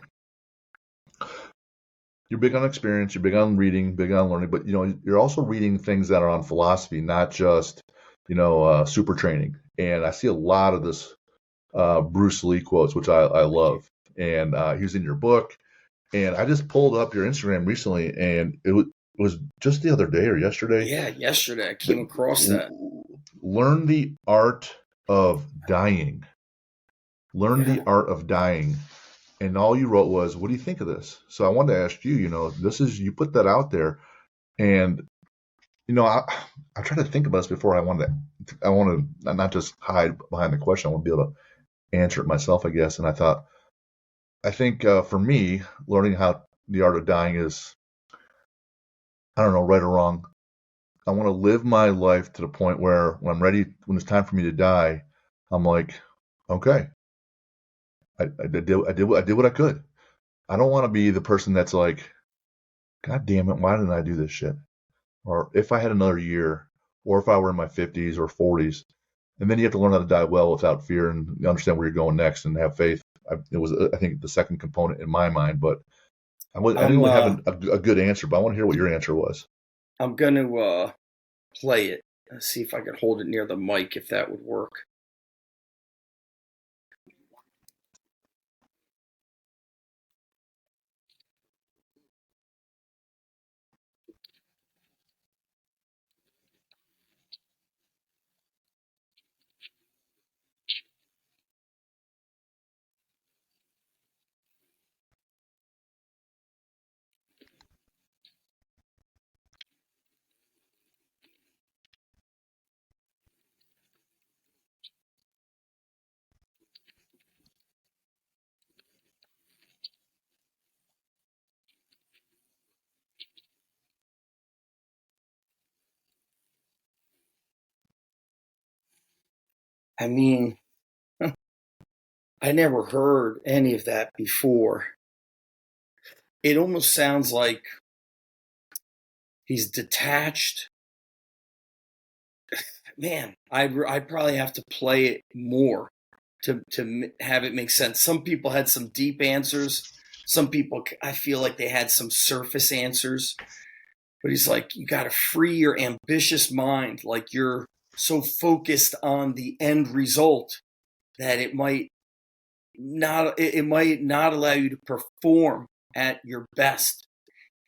you're big on experience, you're big on reading, big on learning, but you're also reading things that are on philosophy, not just super training. And I see a lot of this Bruce Lee quotes, which I love, and he was in your book. And I just pulled up your Instagram recently, and it was just the other day or yesterday. Yeah, yesterday I came across that. Learn the art of dying. Learn the art of dying. And all you wrote was, what do you think of this? So I wanted to ask you, you put that out there. And, I tried to think about this before. I want to not just hide behind the question. I want to be able to answer it myself, I guess. And I think for me, learning how the art of dying is, I don't know, right or wrong. I want to live my life to the point where when I'm ready, when it's time for me to die, I'm like, okay, I did what I could. I don't want to be the person that's like, God damn it, why didn't I do this shit? Or if I had another year, or if I were in my 50s or 40s, and then you have to learn how to die well without fear and understand where you're going next and have faith. It was, I think, the second component in my mind, but I didn't really have a good answer, but I want to hear what your answer was. I'm going to play it. Let's see if I can hold it near the mic, if that would work. I mean, I never heard any of that before. It almost sounds like he's detached. Man, I probably have to play it more to have it make sense. Some people had some deep answers. Some people, I feel like they had some surface answers. But he's like, you got to free your ambitious mind. Like, you're so focused on the end result that it might not allow you to perform at your best.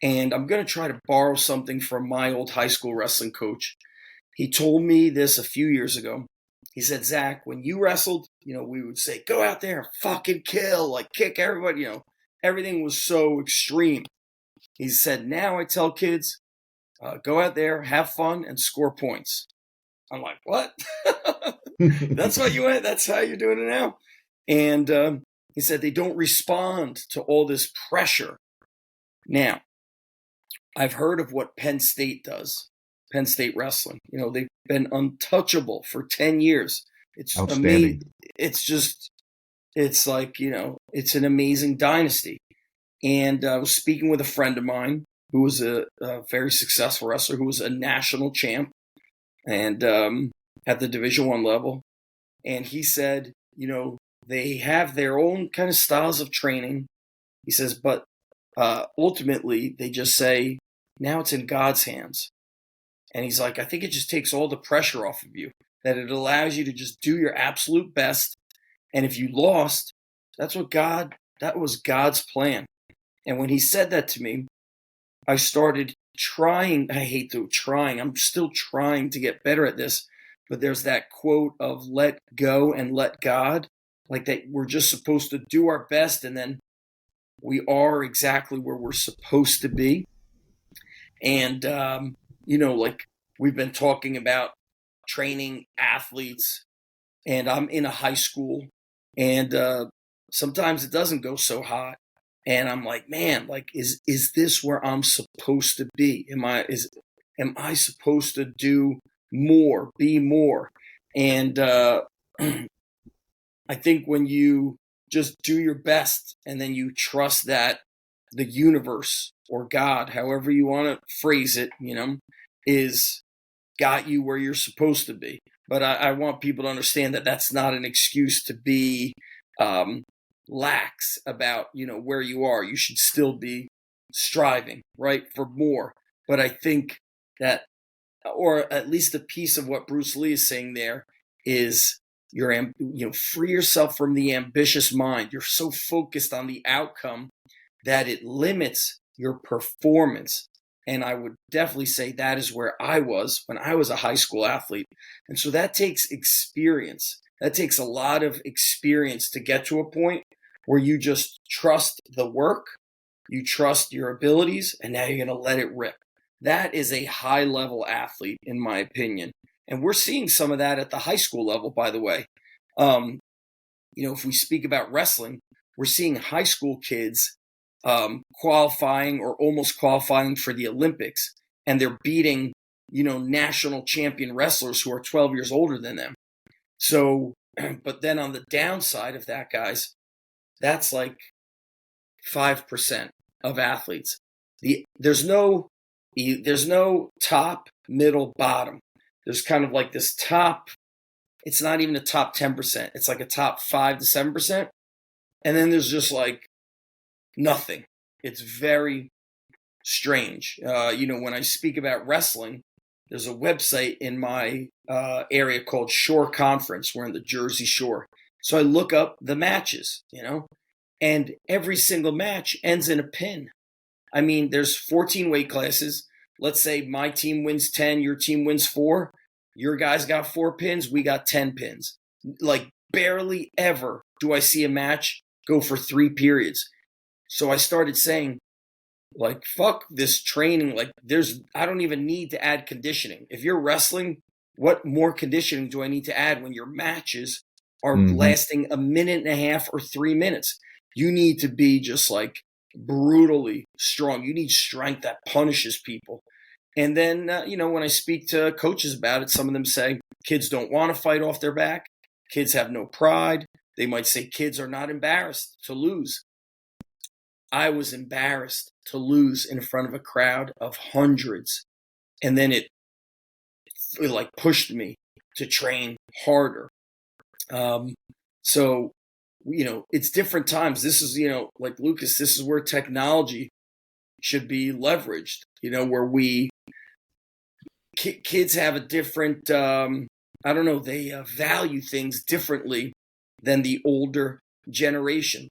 And I'm going to try to borrow something from my old high school wrestling coach. He told me this a few years ago. He said, Zach, when you wrestled, we would say, go out there and fucking kill, like kick everybody, everything was so extreme. He said, now I tell kids, go out there, have fun, and score points. I'm like, what? That's what you went? That's how you're doing it now? And he said they don't respond to all this pressure. Now, I've heard of what Penn State does, Penn State wrestling. They've been untouchable for 10 years. It's outstanding. It's like, it's an amazing dynasty. And I was speaking with a friend of mine who was a very successful wrestler, who was a national champ and at the Division I level. And he said, they have their own kind of styles of training. He says, but ultimately they just say, now it's in God's hands. And he's like, I think it just takes all the pressure off of you, that it allows you to just do your absolute best. And if you lost, that was God's plan. And when he said that to me, I started trying. I hate to trying. I'm still trying to get better at this. But there's that quote of let go and let God, like that we're just supposed to do our best and then we are exactly where we're supposed to be. And, like we've been talking about training athletes, and I'm in a high school, and sometimes it doesn't go so hot. And I'm like, man, like, is this where I'm supposed to be? Am I supposed to do more, be more? And I think when you just do your best and then you trust that the universe or God, however you want to phrase it, is got you where you're supposed to be. But I want people to understand that that's not an excuse to be lax about, where you are. You should still be striving, right, for more. But I think that, or at least a piece of what Bruce Lee is saying there is free yourself from the ambitious mind. You're so focused on the outcome that it limits your performance. And I would definitely say that is where I was when I was a high school athlete. And so that takes experience. That takes a lot of experience to get to a point where you just trust the work, you trust your abilities, and now you're going to let it rip. That is a high level athlete, in my opinion. And we're seeing some of that at the high school level, by the way. If we speak about wrestling, we're seeing high school kids qualifying or almost qualifying for the Olympics, and they're beating, national champion wrestlers who are 12 years older than them. So, but then on the downside of that, guys, that's like 5% of athletes. There's no top, middle, bottom. There's kind of like this top. It's not even a top 10%. It's like a top 5 to 7%. And then there's just like nothing. It's very strange. When I speak about wrestling, there's a website in my area called Shore Conference. We're in the Jersey Shore. So I look up the matches, and every single match ends in a pin. I mean, there's 14 weight classes. Let's say my team wins 10, your team wins 4. Your guys got 4 pins, we got 10 pins. Like, barely ever do I see a match go for 3 periods. So I started saying, like, fuck this training. Like, I don't even need to add conditioning. If you're wrestling, what more conditioning do I need to add when your matches are lasting a minute and a half or 3 minutes? You need to be just like brutally strong. You need strength that punishes people. And then, when I speak to coaches about it, some of them say kids don't want to fight off their back. Kids have no pride. They might say kids are not embarrassed to lose. I was embarrassed to lose in front of a crowd of hundreds. And then it like pushed me to train harder. So, it's different times. This is, like Lucas, this is where technology should be leveraged, where kids have a different, they value things differently than the older generation.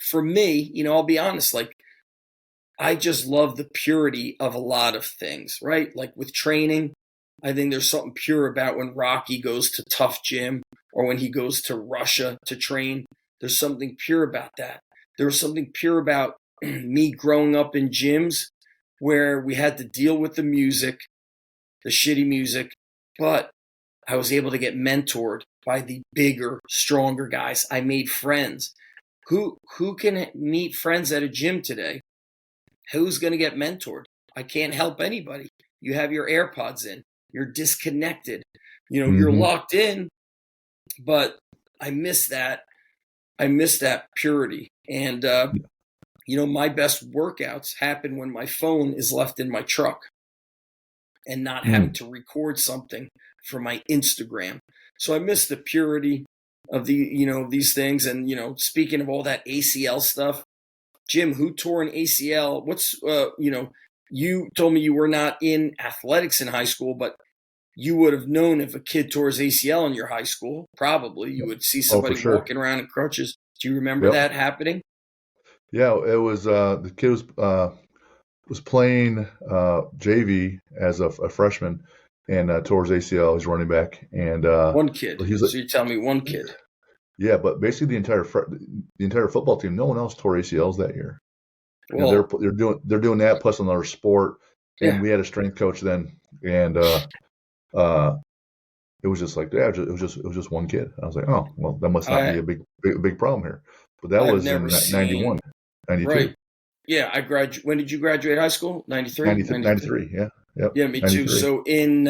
For me, I'll be honest, like, I just love the purity of a lot of things, right? Like with training, I think there's something pure about when Rocky goes to Tough Gym or when he goes to Russia to train. There's something pure about that. There was something pure about me growing up in gyms where we had to deal with the music, the shitty music, but I was able to get mentored by the bigger, stronger guys. I made friends. Who can meet friends at a gym today? Who's going to get mentored? I can't help anybody. You have your AirPods in. You're disconnected. You're locked in, but I miss that. I miss that purity. And, my best workouts happen when my phone is left in my truck and not having to record something for my Instagram. So I miss the purity of these things. And, speaking of all that ACL stuff, Jim, who tore an ACL? You told me you were not in athletics in high school, but you would have known if a kid tore his ACL in your high school. Probably you would see somebody walking around in crutches. Do you remember that happening? Yeah, it was the kid was playing JV as a freshman and tore his ACL. He's running back, and One kid. but he's like, So you tell me one kid. yeah, but basically the entire football team, no one else tore ACLs that year. You know, Well, they're doing that plus another sport, and yeah. we had a strength coach then, and uh, it was just like, yeah, it was just one kid. I was like, oh, well, that must not be I a big problem here. But that I've was never in 91, seen 92, right. Yeah, I graduated. When did you graduate high school? 93, 90, 92. 93. Yeah, yep, Yeah, me too. 93. So in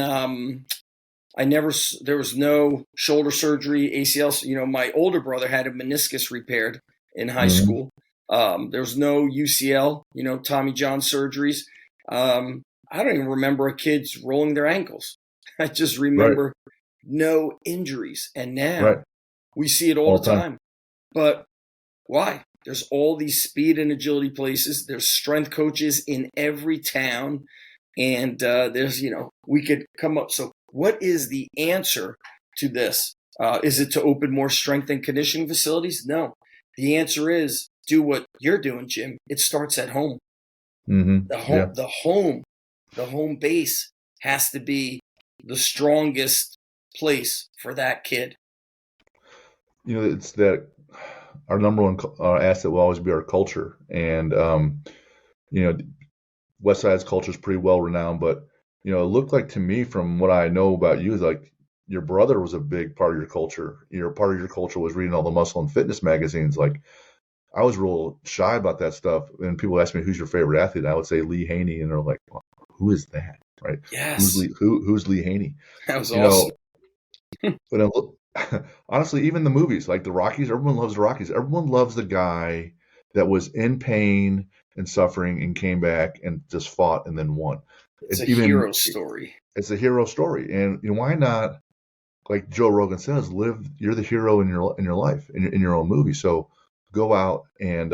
I never there was no shoulder surgery, ACL. You know, my older brother had a meniscus repaired in high Hmm. school. There was no UCL, you know, Tommy John surgeries. I don't even remember kids rolling their ankles. I just Right, remember no injuries. And now right, we see it all all the the time. time. But why? There's all these speed and agility places. There's strength coaches in every town. And there's, you know, we could come up. So, what is the answer to this? Is it to open more strength and conditioning facilities? No. The answer is do what you're doing, Jim. It starts at home. Hmm. The home, Yeah, the home base has to be the strongest place for that kid. it's that our number one asset will always be our culture, and you know, West Side's culture is pretty well renowned, but it looked like to me from what I know about you, like your brother was a big part of your culture. Part of your culture was reading all the muscle and fitness magazines. Like I was real shy about that stuff, and people ask me who's your favorite athlete, I would say Lee Haney, and they're like, well, who is that, right? Who's Yes, Who's Lee Haney? that was You know, awesome. but honestly, even the movies like the Rockies, everyone loves the Rockies. Everyone loves the guy that was in pain and suffering and came back and just fought and then won. It's It, a even hero story. it's a hero story, and why not? Like Joe Rogan says, live. You're the hero in your life in your own movie. So go out and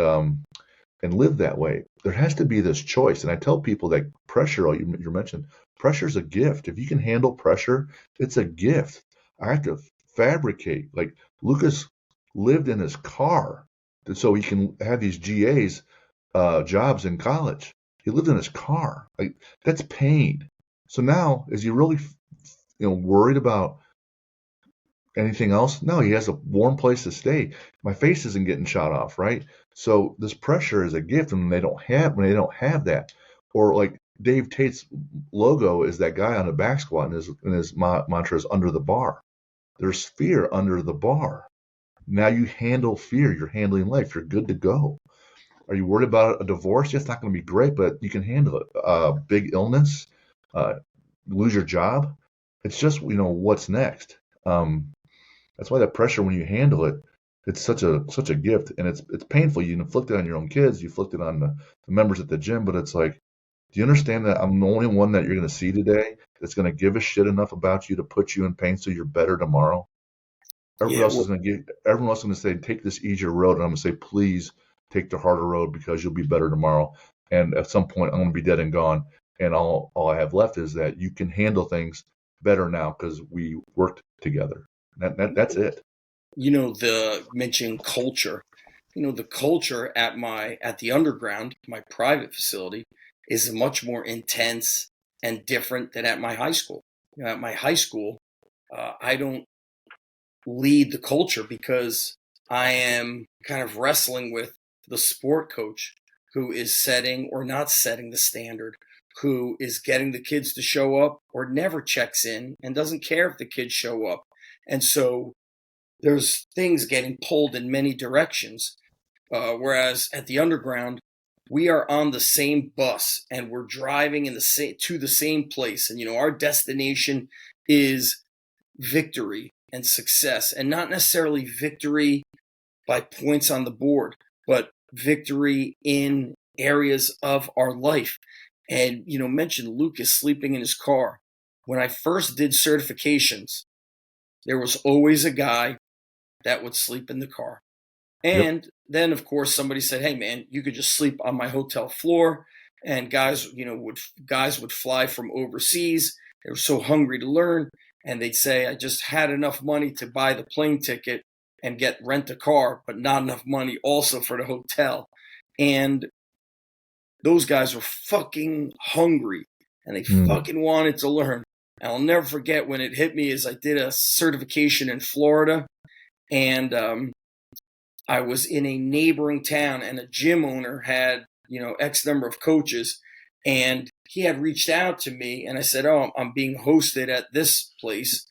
live that way. There has to be this choice, and I tell people that pressure. You mentioned pressure is a gift. If you can handle pressure, it's a gift. I have to fabricate. Like Lucas lived in his car so he can have these GAs jobs in college. He lived in his car. Like that's pain. So now, is he really, worried about anything else? No, he has a warm place to stay. My face isn't getting shot off, right? So this pressure is a gift, and when they don't have that, or like Dave Tate's logo is that guy on the back squat, and his mantra is under the bar. There's fear under the bar. Now you handle fear. You're handling life. You're good to go. Are you worried about a divorce? Yeah, it's not going to be great, but you can handle it. Big illness, uh, lose your job. It's just what's next. That's why that pressure, when you handle it, it's such a gift, and it's painful. You inflict it on your own kids, you inflict it on the members at the gym, but it's like, do you understand that I'm the only one that you're going to see today that's going to give a shit enough about you to put you in pain so you're better tomorrow? Everybody Yeah, else is well, going to everyone else is going to say, take this easier road, and I'm going to say, please take the harder road because you'll be better tomorrow. And at some point, I'm going to be dead and gone, and all I have left is that you can handle things better now because we worked together. That's it. you know, the mentioned culture. You know, the culture at the underground, my private facility, is much more intense and different than at my high school. You know, at my high school, I don't lead the culture because I am kind of wrestling with the sport coach who is setting or not setting the standard, who is getting the kids to show up or never checks in and doesn't care if the kids show up. And so there's things getting pulled in many directions. Whereas at the underground, we are on the same bus and we're driving in to the same place. And, you know, our destination is victory and success, and not necessarily victory by points on the board, but victory in areas of our life. And, you know, mentioned Lucas sleeping in his car. When I first did certifications, there was always a guy that would sleep in the car. Yep. And then, of course, somebody said, "Hey, man, you could just sleep on my hotel floor." And guys would fly from overseas. They were so hungry to learn, and they'd say, "I just had enough money to buy the plane ticket and rent a car, but not enough money also for the hotel." And those guys were fucking hungry and they fucking wanted to learn. And I'll never forget when it hit me as I did a certification in Florida, and I was in a neighboring town, and a gym owner had, X number of coaches, and he had reached out to me, and I said, "Oh, I'm being hosted at this place,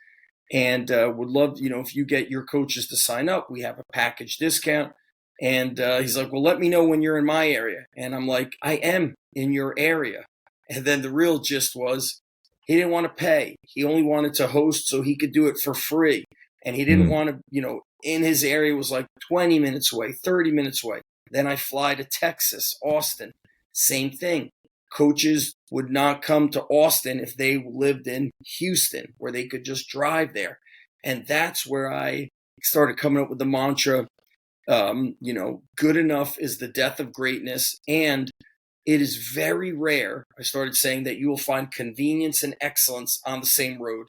and would love, if you get your coaches to sign up, we have a package discount." And he's like, "Well, let me know when you're in my area." And I'm like, "I am in your area." And then the real gist was he didn't want to pay. He only wanted to host so he could do it for free. And he didn't want to, in his area was like 20 minutes away, 30 minutes away. Then I fly to Texas, Austin. Same thing. Coaches would not come to Austin if they lived in Houston, where they could just drive there. And that's where I started coming up with the mantra, good enough is the death of greatness. And it is very rare, I started saying, that you will find convenience and excellence on the same road.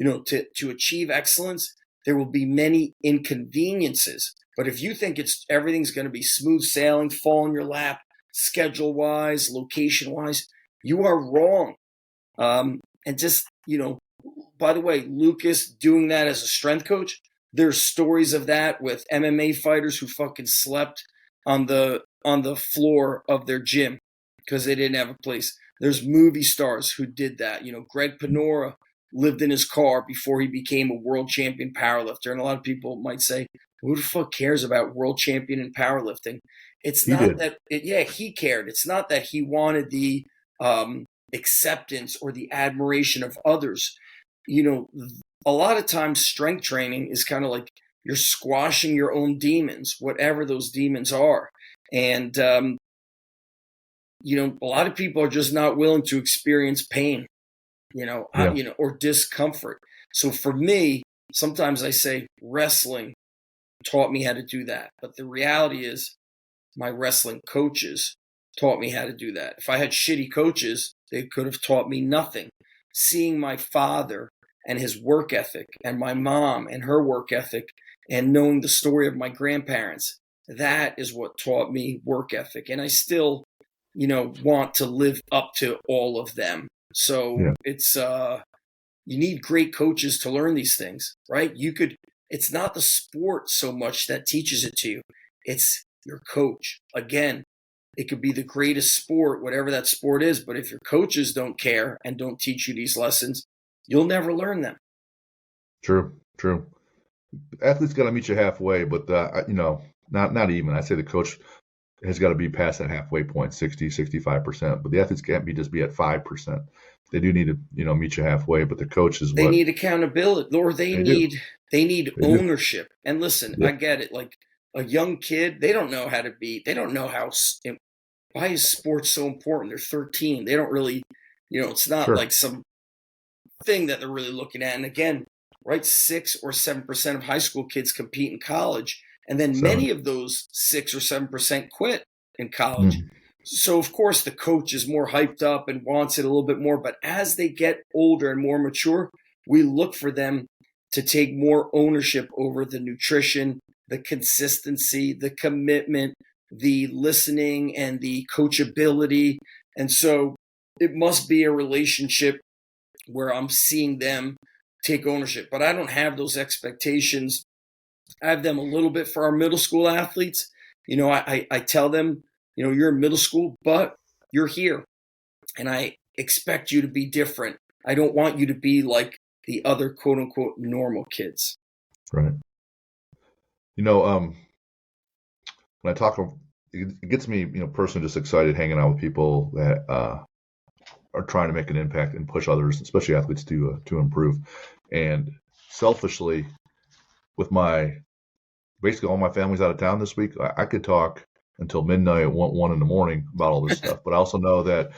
To achieve excellence, there will be many inconveniences. But if you think everything's going to be smooth sailing, fall in your lap, schedule-wise, location-wise, you are wrong. And just, by the way, Lucas doing that as a strength coach, there's stories of that with MMA fighters who fucking slept on the floor of their gym because they didn't have a place. There's movie stars who did that. Greg Panora lived in his car before he became a world champion powerlifter. And a lot of people might say, who the fuck cares about world champion in powerlifting? It's not that, he cared. It's not that he wanted the acceptance or the admiration of others. A lot of times strength training is kind of like you're squashing your own demons, whatever those demons are. And, a lot of people are just not willing to experience pain, or discomfort. So for me, sometimes I say wrestling taught me how to do that. But the reality is my wrestling coaches taught me how to do that. If I had shitty coaches, they could have taught me nothing. Seeing my father and his work ethic and my mom and her work ethic and knowing the story of my grandparents, that is what taught me work ethic. And I still, want to live up to all of them. So it's, you need great coaches to learn these things, right? It's not the sport so much that teaches it to you. It's your coach. Again, it could be the greatest sport, whatever that sport is. But if your coaches don't care and don't teach you these lessons, you'll never learn them. True. Athletes got to meet you halfway, but not even. I say the coach has got to be past that halfway point, 60, 65%. But the athletes can't be at 5%. They do need to, meet you halfway. But the coach is they need accountability, or they need ownership. And listen, I get it. Like a young kid, they don't know how to be. They don't know why is sports so important. They're 13. They don't really, it's not like some thing that they're really looking at. And again, right, 6 or 7% of high school kids compete in college. And then many of those 6 or 7% quit in college. So, of course, the coach is more hyped up and wants it a little bit more. But as they get older and more mature, we look for them to take more ownership over the nutrition, the consistency, the commitment, the listening, and the coachability. And so it must be a relationship where I'm seeing them take ownership. But I don't have those expectations. I have them a little bit for our middle school athletes. I tell them, you're in middle school, but you're here. And I expect you to be different. I don't want you to be like the other quote unquote normal kids. Right. When I talk, it gets me, personally just excited hanging out with people that are trying to make an impact and push others, especially athletes, to improve. And selfishly, with basically all my family's out of town this week, I could talk until midnight, 1 in the morning about all this stuff. But I also know that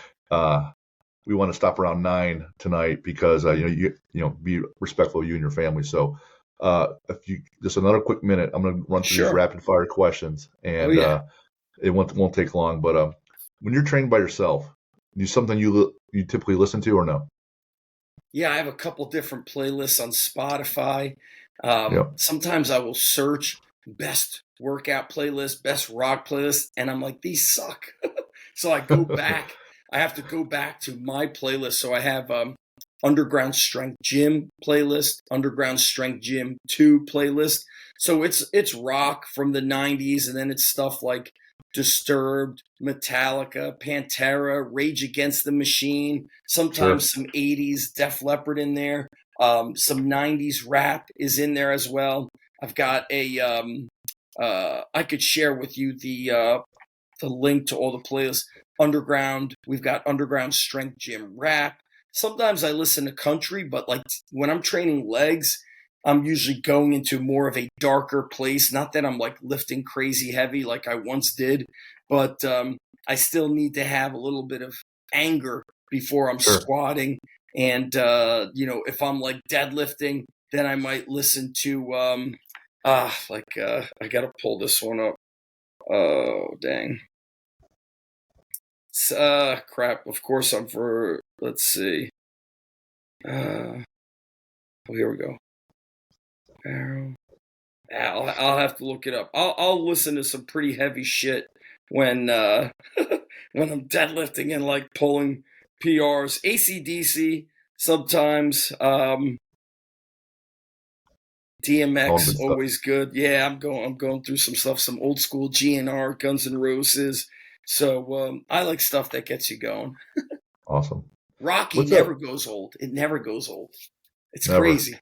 we want to stop around 9 tonight because be respectful of you and your family. So if you just another quick minute, I'm going to run through these rapid fire questions, and it won't take long. But when you're training by yourself, is something you typically listen to or no? Yeah, I have a couple different playlists on Spotify. Sometimes I will search. best workout playlist, best rock playlist, and I'm like, these suck. So I go back. I have to go back to my playlist. So I have Underground Strength Gym playlist, Underground Strength Gym 2 playlist. So it's rock from the 90s, and then it's stuff like Disturbed, Metallica, Pantera, Rage Against the Machine, sometimes some 80s Def Leppard in there. Some 90s rap is in there as well. I've got I could share with you the link to all the playlists. Underground, we've got Underground Strength Gym rap. Sometimes I listen to country, but like when I'm training legs, I'm usually going into more of a darker place. Not that I'm like lifting crazy heavy like I once did, but I still need to have a little bit of anger before I'm squatting. And, if I'm like deadlifting, then I might listen to, I got to pull this one up. Oh, dang. Crap. Of course let's see. Here we go. I'll have to look it up. I'll listen to some pretty heavy shit when when I'm deadlifting and like pulling PRs. AC/DC sometimes. DMX always good. Yeah, I'm going through some stuff, some old school GNR, Guns N' Roses. So I like stuff that gets you going. Awesome. Rocky never goes old. It never goes old. It's never. Crazy.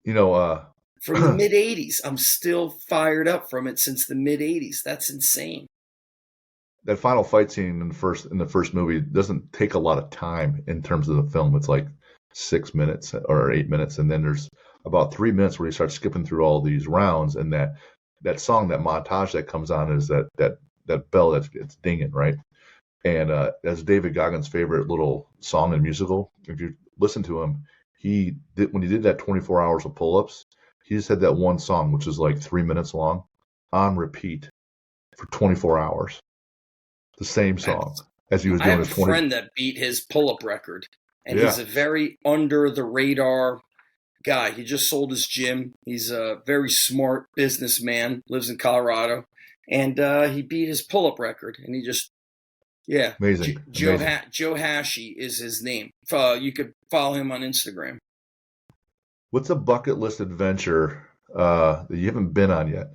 From the mid 80s, I'm still fired up from it since the mid 80s. That's insane. That final fight scene in the first movie doesn't take a lot of time in terms of the film. It's like 6 minutes or 8 minutes, and then there's about 3 minutes where you start skipping through all these rounds, and that song, that montage that comes on is that bell that's dinging, right? And that's David Goggins' favorite little song and musical. If you listen to him, when he did that 24 hours of pull-ups, he just had that one song, which is like 3 minutes long, on repeat for 24 hours. The same song as he was doing his 20. I have a friend that beat his pull-up record, and he's a very under-the-radar guy. He just sold his gym. He's a very smart businessman, lives in Colorado, and he beat his pull-up record, and he just, amazing. Joe Hashi is his name. You could follow him on Instagram. What's a bucket list adventure that you haven't been on yet?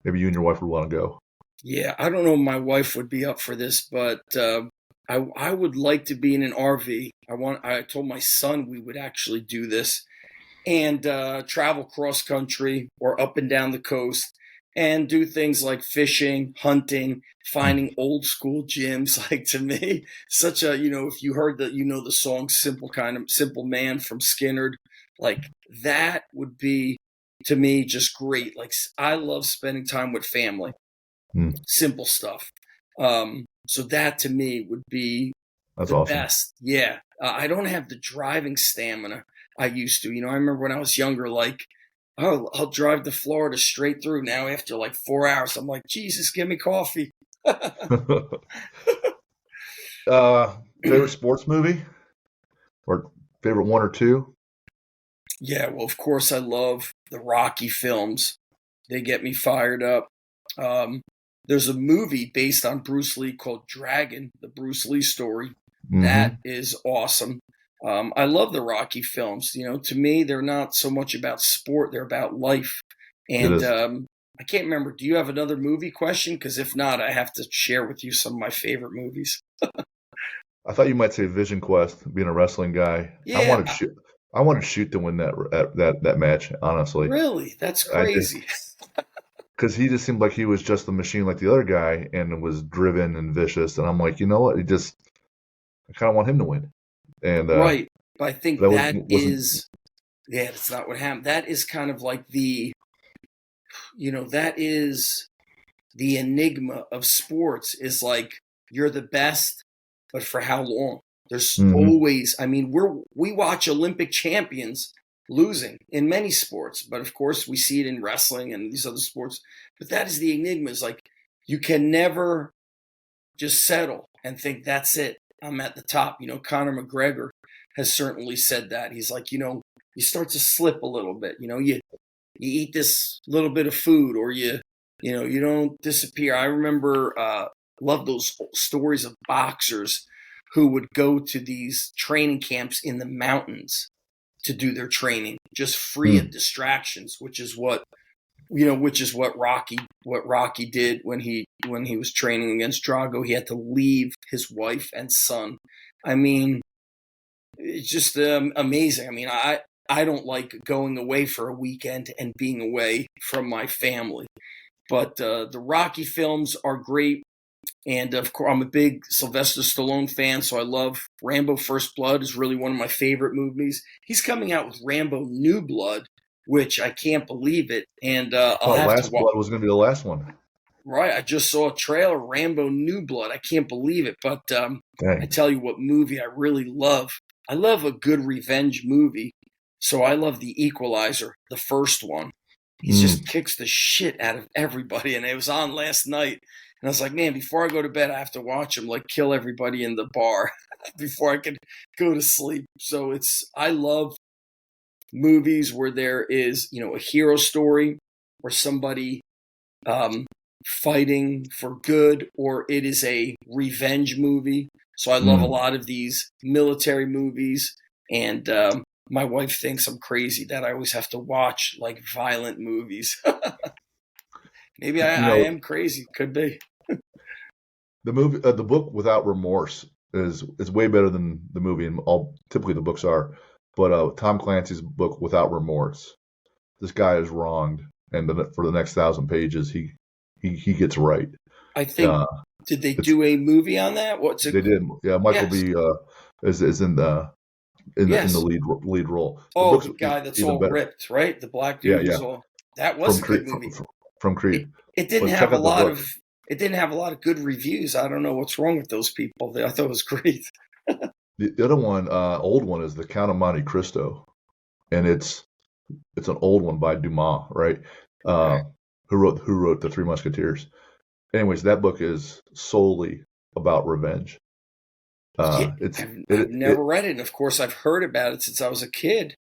Maybe you and your wife would want to go. Yeah, I don't know if my wife would be up for this, but I would like to be in an RV. I told my son we would actually do this and travel cross country or up and down the coast and do things like fishing, hunting, finding old school gyms. Like, to me, such a, if you heard the song Simple Man from Skynyrd, like that would be, to me, just great. Like, I love spending time with family. Simple stuff. So that to me would be the best. Yeah. I don't have the driving stamina I used to. I remember when I was younger, like, I'll drive to Florida straight through. Now after like 4 hours, I'm like, Jesus, give me coffee. Favorite sports movie? Or favorite one or two? Yeah, well, of course, I love the Rocky films. They get me fired up. There's a movie based on Bruce Lee called Dragon, the Bruce Lee story. Mm-hmm. That is awesome. I love the Rocky films. To me, they're not so much about sport. They're about life. And I can't remember. Do you have another movie question? Because if not, I have to share with you some of my favorite movies. I thought you might say Vision Quest, being a wrestling guy. Yeah. I wanted to shoot to win that match, honestly. Really? That's crazy. Because he just seemed like he was just a machine like the other guy and was driven and vicious. And I'm like, you know what? I kind of want him to win. And right. But I think that's not what happened. That is kind of like that is the enigma of sports, is like, you're the best, but for how long? There's always, we watch Olympic champions losing in many sports, but of course we see it in wrestling and these other sports. But that is the enigma. Is like, you can never just settle and think that's it, I'm at the top. Conor McGregor has certainly said that. He's like, you start to slip a little bit. You you eat this little bit of food, or you don't disappear. I remember, love those stories of boxers who would go to these training camps in the mountains to do their training, just free of distractions, which is what Rocky did when he was training against Drago. He had to leave his wife and son. I mean, it's just amazing. I mean, I don't like going away for a weekend and being away from my family, but the Rocky films are great. And of course, I'm a big Sylvester Stallone fan, so I love Rambo First Blood is really one of my favorite movies. He's coming out with Rambo New Blood, which I can't believe it. And I'll have Last to Blood was going to be the last one. Right, I just saw a trailer, Rambo New Blood. I can't believe it, but I tell you what movie I really love. I love a good revenge movie, so I love The Equalizer, the first one. He just kicks the shit out of everybody, and it was on last night. And I was like, man, before I go to bed, I have to watch him like kill everybody in the bar before I can go to sleep. So I love movies where there is, a hero story or somebody fighting for good, or it is a revenge movie. So I love a lot of these military movies, and my wife thinks I'm crazy that I always have to watch like violent movies. Maybe I am crazy. Could be. The movie, the book Without Remorse is way better than the movie, and typically the books are. But Tom Clancy's book Without Remorse, this guy is wronged, and for the next 1,000 pages, he gets right. I think. Did they do a movie on that? What's it? They did. Yeah, Michael B. Is in the lead role. The guy that's all ripped, right? The black dude. Yeah. That was a good movie. From Creed. It didn't have a lot of. It didn't have a lot of good reviews. I don't know what's wrong with those people. I thought it was great. The other one, old one, is The Count of Monte Cristo, and it's an old one by Dumas, right? Okay. Who wrote The Three Musketeers? Anyways, that book is solely about revenge. I've never read it, and of course, I've heard about it since I was a kid.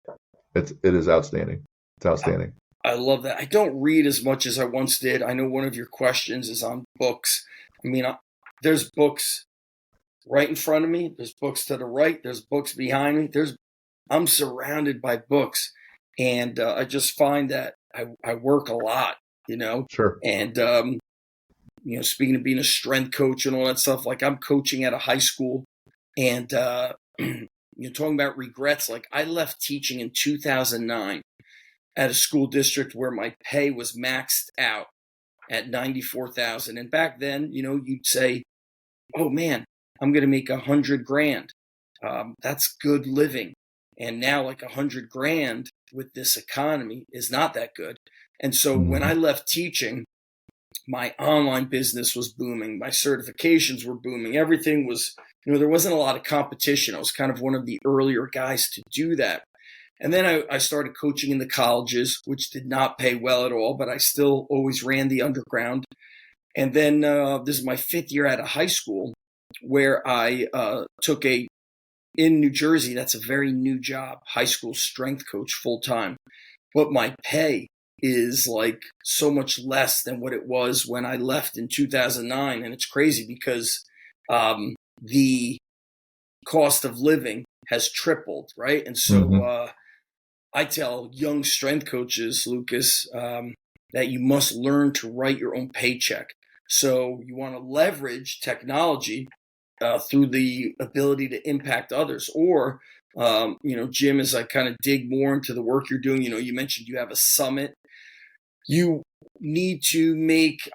It is outstanding. It's outstanding. I love that. I don't read as much as I once did. I know one of your questions is on books. I mean, there's books right in front of me. There's books to the right. There's books behind me. I'm surrounded by books, and I just find that I work a lot, Sure. And, speaking of being a strength coach and all that stuff, like I'm coaching at a high school, and, talking about regrets, like I left teaching in 2009. At a school district where my pay was maxed out at $94,000. And back then, you'd say, oh man, I'm going to make $100,000. That's good living. And now like $100,000 with this economy is not that good. And so when I left teaching, my online business was booming. My certifications were booming. Everything was, there wasn't a lot of competition. I was kind of one of the earlier guys to do that. And then I started coaching in the colleges, which did not pay well at all, but I still always ran the underground. And then this is my 5th year at a high school where I took in New Jersey, that's a very new job, high school strength coach full-time. But my pay is like so much less than what it was when I left in 2009. And it's crazy because the cost of living has tripled, right? And so I tell young strength coaches, Lucas, that you must learn to write your own paycheck. So you want to leverage technology through the ability to impact others. Or, Jim, as I kind of dig more into the work you're doing, you mentioned you have a summit. You need to make,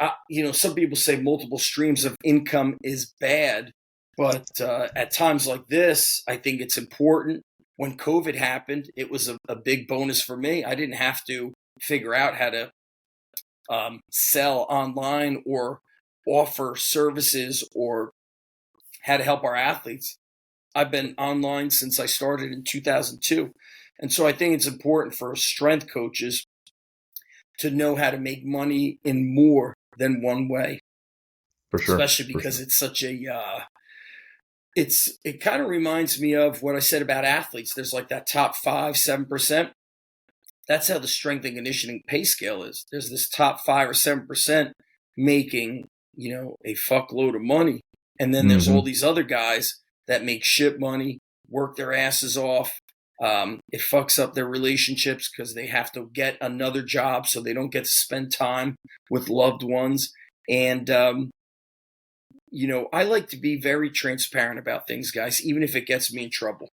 some people say multiple streams of income is bad. But at times like this, I think it's important. When COVID happened, it was a big bonus for me. I didn't have to figure out how to sell online or offer services or how to help our athletes. I've been online since I started in 2002. And so I think it's important for strength coaches to know how to make money in more than one way. For sure. Especially because it's such a... It kind of reminds me of what I said about athletes. There's like that top 5, 7%. that's how the strength and conditioning pay scale is. There's this top 5 or 7% making, a fuckload of money. And then there's all these other guys that make shit money, work their asses off. It fucks up their relationships because they have to get another job, so they don't get to spend time with loved ones. And, I like to be very transparent about things, guys, even if it gets me in trouble.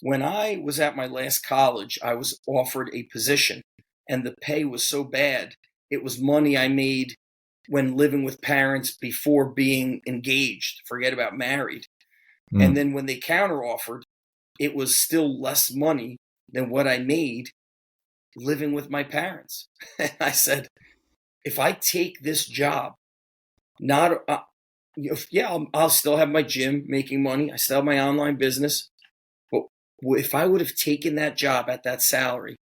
When I was at my last college, I was offered a position, and the pay was so bad. It was money I made when living with parents before being engaged. Forget about married. And then when they counteroffered, it was still less money than what I made living with my parents. And I said, if I take this job, I'll still have my gym making money. I still have my online business. But if I would have taken that job at that salary,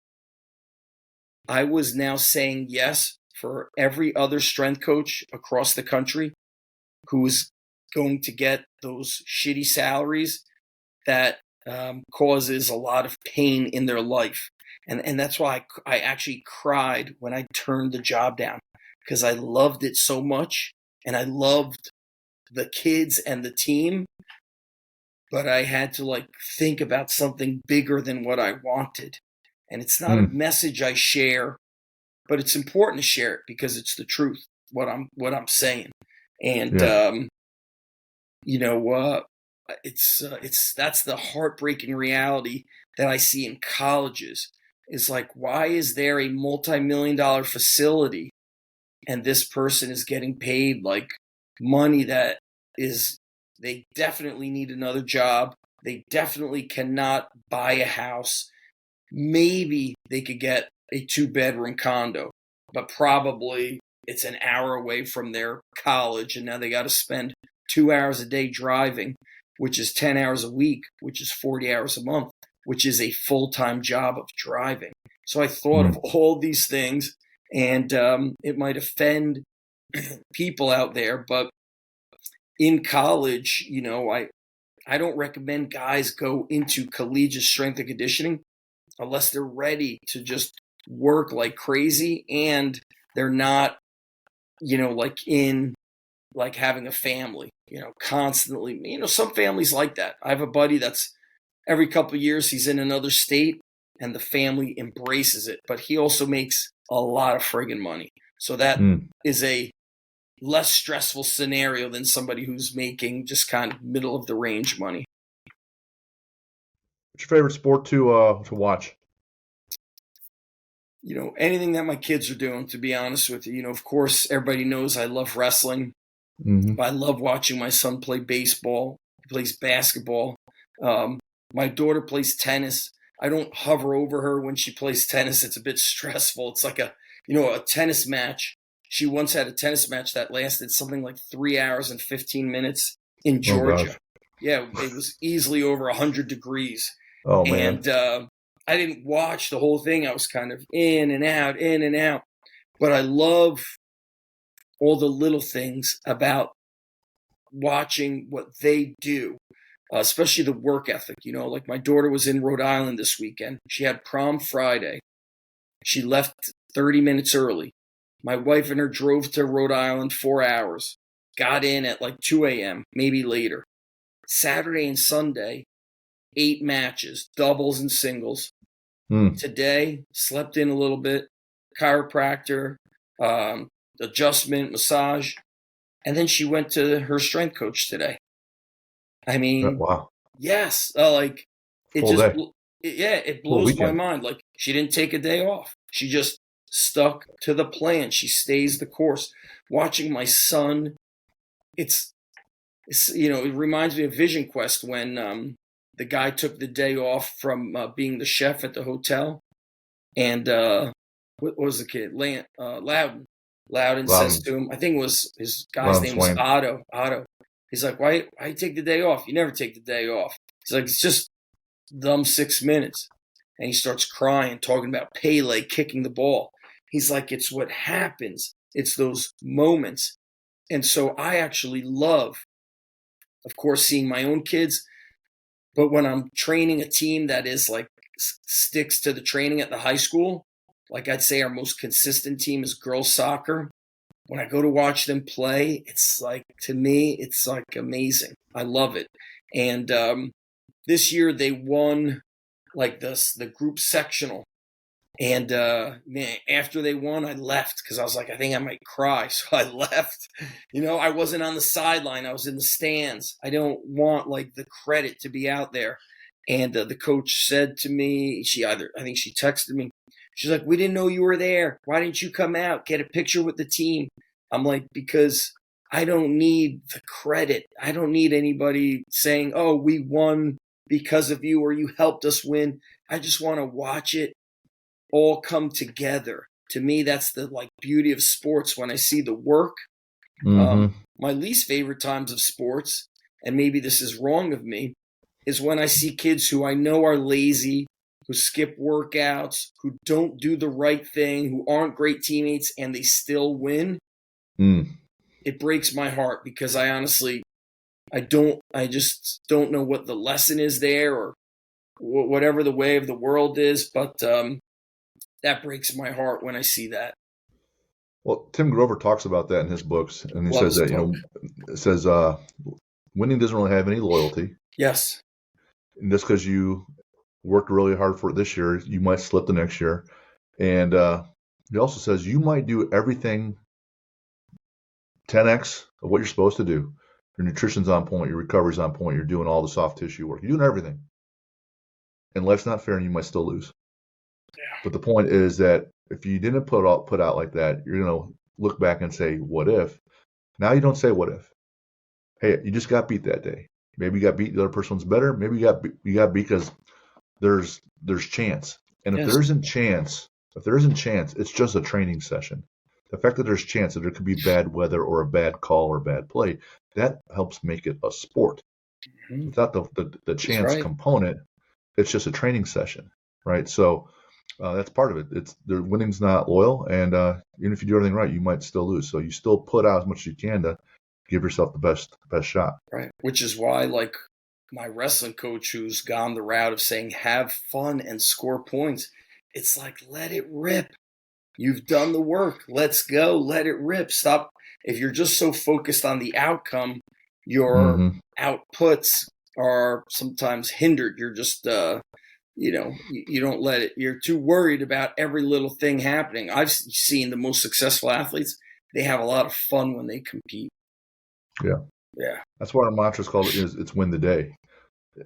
I was now saying yes for every other strength coach across the country who's going to get those shitty salaries that causes a lot of pain in their life. And that's why I actually cried when I turned the job down, because I loved it so much and I loved the kids and the team, but I had to think about something bigger than what I wanted. And it's not a message I share, but it's important to share it because it's the truth, what I'm saying. And that's the heartbreaking reality that I see in colleges. Is why is there a multi-million-dollar facility and this person is getting paid money that is, they definitely need another job. They definitely cannot buy a house. Maybe they could get a 2-bedroom condo, but probably it's an hour away from their college. And now they got to spend 2 hours a day driving, which is 10 hours a week, which is 40 hours a month, which is a full-time job of driving. So I thought of all these things, and it might offend people out there, but in college, I don't recommend guys go into collegiate strength and conditioning unless they're ready to just work like crazy and they're not, having a family, constantly. Some families like that. I have a buddy that's every couple of years he's in another state and the family embraces it, but he also makes a lot of friggin' money. So that is a less stressful scenario than somebody who's making just kind of middle of the range money. What's your favorite sport to watch? Anything that my kids are doing, to be honest with you. Of course, everybody knows I love wrestling. I love watching my son play baseball. He plays basketball. My daughter plays tennis. I don't hover over her when she plays tennis. It's a bit stressful. It's like a tennis match. She once had a tennis match that lasted something like 3 hours and 15 minutes in Georgia. Yeah, it was easily over 100 degrees. Oh, man. And I didn't watch the whole thing. I was kind of in and out. But I love all the little things about watching what they do, especially the work ethic. My daughter was in Rhode Island this weekend. She had prom Friday. She left 30 minutes early. My wife and her drove to Rhode Island 4 hours, got in at 2 a.m., maybe later. Saturday and Sunday, 8 matches, doubles and singles. Today, slept in a little bit, chiropractor, adjustment, massage, and then she went to her strength coach today. I mean, wow. Yes, Full day. It blows my mind. She didn't take a day off. She just stuck to the plan. She stays the course. Watching my son, it reminds me of Vision Quest when the guy took the day off from being the chef at the hotel, and what was the kid? Loudon says to him, I think it was his guy's name was Otto. He's like, why you take the day off? You never take the day off. He's like, it's just dumb 6 minutes. And he starts crying, talking about Pele kicking the ball. He's like, it's what happens. It's those moments. And so I actually love, of course, seeing my own kids. But when I'm training a team that is sticks to the training at the high school, like I'd say our most consistent team is girls soccer. When I go to watch them play, it's like, to me, it's like amazing. I love it. And this year they won like the group sectional. And man, after they won, I left because I was like, I think I might cry. So I left. I wasn't on the sideline. I was in the stands. I don't want like the credit to be out there. And the coach said to me, I think she texted me. She's like, we didn't know you were there. Why didn't you come out, get a picture with the team? I'm like, because I don't need the credit. I don't need anybody saying, oh, we won because of you or you helped us win. I just want to watch it all come together. To me, that's the like beauty of sports when I see the work. My least favorite times of sports, and maybe this is wrong of me, is when I see kids who I know are lazy, who skip workouts, who don't do the right thing, who aren't great teammates, and they still win. It breaks my heart because I just don't know what the lesson is there or whatever the way of the world is, but that breaks my heart when I see that. Well, Tim Grover talks about that in his books, and he Love says his that, book. it says winning doesn't really have any loyalty. Yes. And just because you worked really hard for it this year, you might slip the next year. And he also says you might do everything 10x of what you're supposed to do. Your nutrition's on point, your recovery's on point, you're doing all the soft tissue work, you're doing everything. And life's not fair and you might still lose. Yeah. But the point is that if you didn't put out like that, you're going to look back and say, what if? Now you don't say what if. Hey, you just got beat that day. Maybe you got beat, the other person's better. Maybe you got beat because there's chance. And if there isn't chance, it's just a training session. The fact that there's chance that there could be bad weather or a bad call or bad play, that helps make it a sport. Without the chance component, it's just a training session, right? So that's part of it. The winning's not loyal, and even if you do everything right, you might still lose. So you still put out as much as you can to give yourself the best shot. Right. Which is why, like my wrestling coach, who's gone the route of saying have fun and score points, it's like let it rip. You've done the work. Let's go. Let it rip. Stop. If you're just so focused on the outcome, your outputs are sometimes hindered. You're just you don't let it. You're too worried about every little thing happening. I've seen the most successful athletes. They have a lot of fun when they compete. Yeah. That's why our mantra is called it's win the day.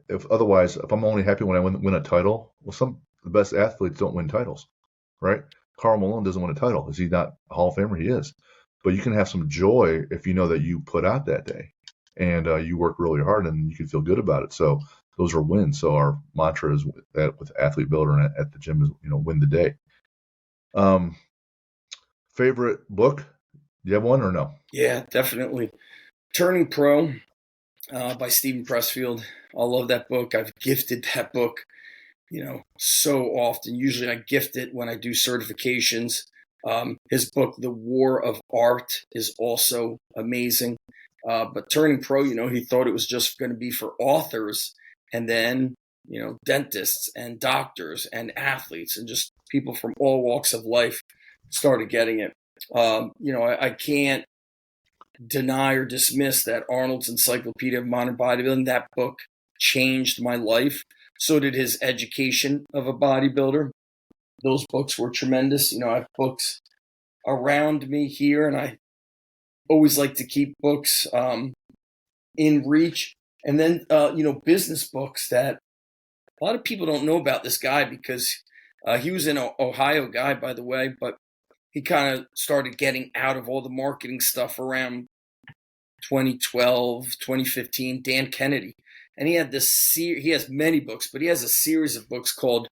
If I'm only happy when I win a title, well, some of the best athletes don't win titles, right? Karl Malone doesn't win a title. Is he not a Hall of Famer? He is. But you can have some joy if you know that you put out that day and you work really hard and you can feel good about it. So those are wins. So our mantra is that with Athlete Builder and at the gym is, win the day. Favorite book? Do you have one or no? Yeah, definitely. Turning Pro by Stephen Pressfield. I love that book. I've gifted that book, so often. Usually I gift it when I do certifications. His book, The War of Art, is also amazing. But Turning Pro, he thought it was just going to be for authors, and then, dentists and doctors and athletes and just people from all walks of life started getting it. I can't deny or dismiss that Arnold's Encyclopedia of Modern Bodybuilding, that book changed my life. So did his Education of a Bodybuilder. Those books were tremendous. I have books around me here, and I always like to keep books in reach. And then, business books that a lot of people don't know about this guy because he was an Ohio guy, by the way, but he kind of started getting out of all the marketing stuff around 2012, 2015, Dan Kennedy. And he had he has many books, but he has a series of books called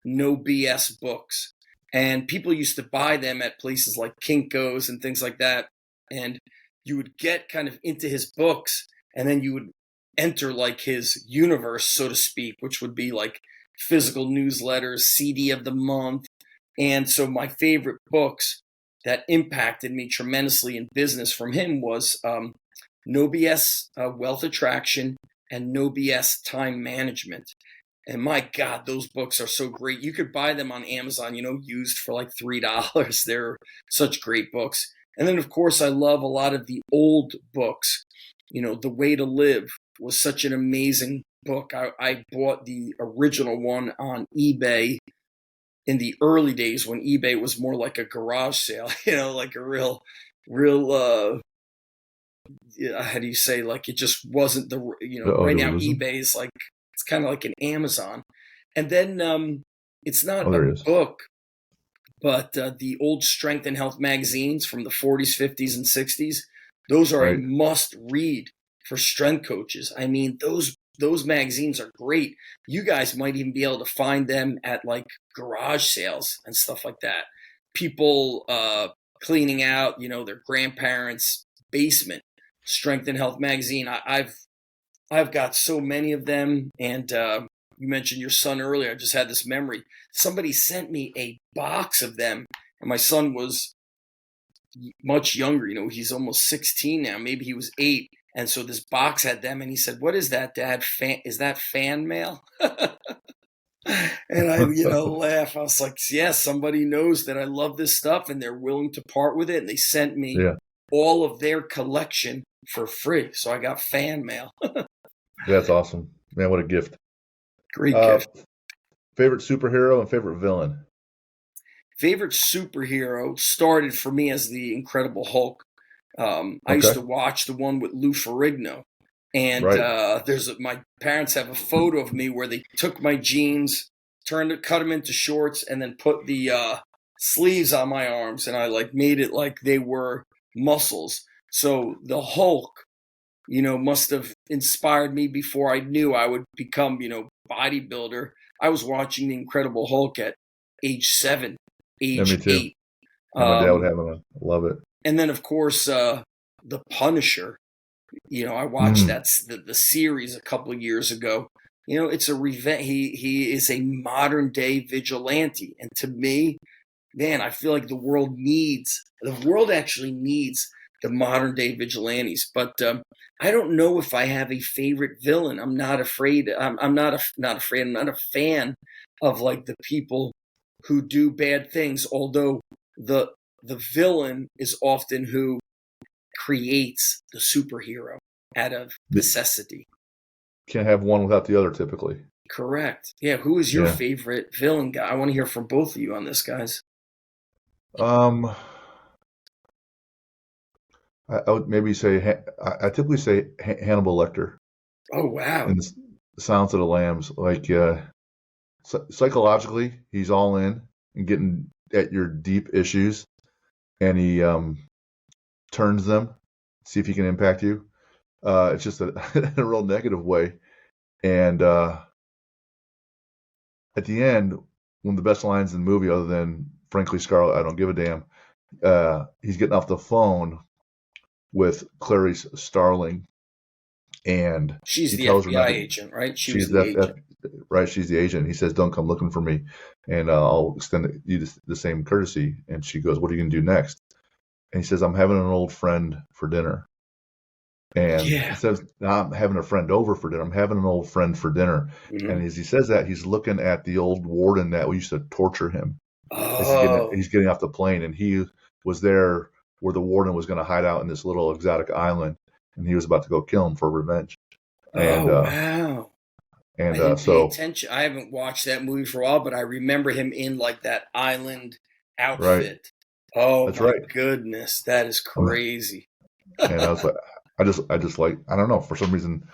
No BS books. And people used to buy them at places like Kinko's and things like that. And you would get kind of into his books, and then you would enter like his universe, so to speak, which would be like physical newsletters, CD of the month. And so my favorite books that impacted me tremendously in business from him was No BS Wealth Attraction and No BS Time Management. And my God, those books are so great. You could buy them on Amazon, used for like $3. They're such great books. And then, of course, I love a lot of the old books. The Way to Live was such an amazing book. I bought the original one on eBay in the early days when eBay was more like a garage sale, like a real, how do you say, like it just wasn't right now eBay is like, it's kind of like an Amazon. And then it's not a book, but the old Strength and Health magazines from the 40s, 50s, and 60s, those are a must read for strength coaches. I mean, those magazines are great. You guys might even be able to find them at like garage sales and stuff like that. People cleaning out, their grandparents' basement. Strength and Health magazine. I've got so many of them, and you mentioned your son earlier. I just had this memory. Somebody sent me a box of them, and my son was much younger. He's almost 16 now. Maybe he was 8. And so this box had them, and he said, "What is that, Dad? Is that fan mail?" And I, laugh. I was like, "Yeah, somebody knows that I love this stuff, and they're willing to part with it." And they sent me all of their collection for free. So I got fan mail. That's awesome. Man, what a gift. Great gift. Favorite superhero and favorite villain? Favorite superhero started for me as the Incredible Hulk. I used to watch the one with Lou Ferrigno. And my parents have a photo of me where they took my jeans, cut them into shorts, and then put the sleeves on my arms, and I made it like they were muscles. So the Hulk, must have inspired me before I knew I would become, bodybuilder. I was watching the Incredible Hulk at age 7, age 8. My dad would have one. I love it. And then, of course, the Punisher. I watched the series a couple of years ago. It's a revenge. He is a modern day vigilante, and to me, man, I feel like the world actually needs the modern day vigilantes. But I don't know if I have a favorite villain. I'm not afraid. I'm not afraid. I'm not a fan of the people who do bad things. Although the villain is often who creates the superhero out of necessity. Can't have one without the other, typically. Correct. Yeah. Who is your favorite villain guy? I want to hear from both of you on this, guys. I would maybe say I typically say Hannibal Lecter. Oh wow! In the Silence of the Lambs, psychologically, he's all in and getting at your deep issues, and he turns them, see if he can impact you. It's just in a real negative way, and at the end, one of the best lines in the movie, other than "Frankly, Scarlett, I don't give a damn," he's getting off the phone with Clarice Starling, and she's the FBI agent, right? She's the agent. Right, she's the agent. He says, "Don't come looking for me, and I'll extend you the same courtesy." And she goes, "What are you going to do next?" And he says, "I'm having an old friend for dinner." And he says, "I'm having a friend over for dinner. I'm having an old friend for dinner." Mm-hmm. And as he says that, he's looking at the old warden that we used to torture him. Oh. He's getting off the plane, and he was there where the warden was going to hide out in this little exotic island, and he was about to go kill him for revenge. And, wow. And I didn't pay attention. I haven't watched that movie for a while, but I remember him in that island outfit. Right. Oh, that's my goodness. That is crazy. And I was like, I just like, I don't know, for some reason,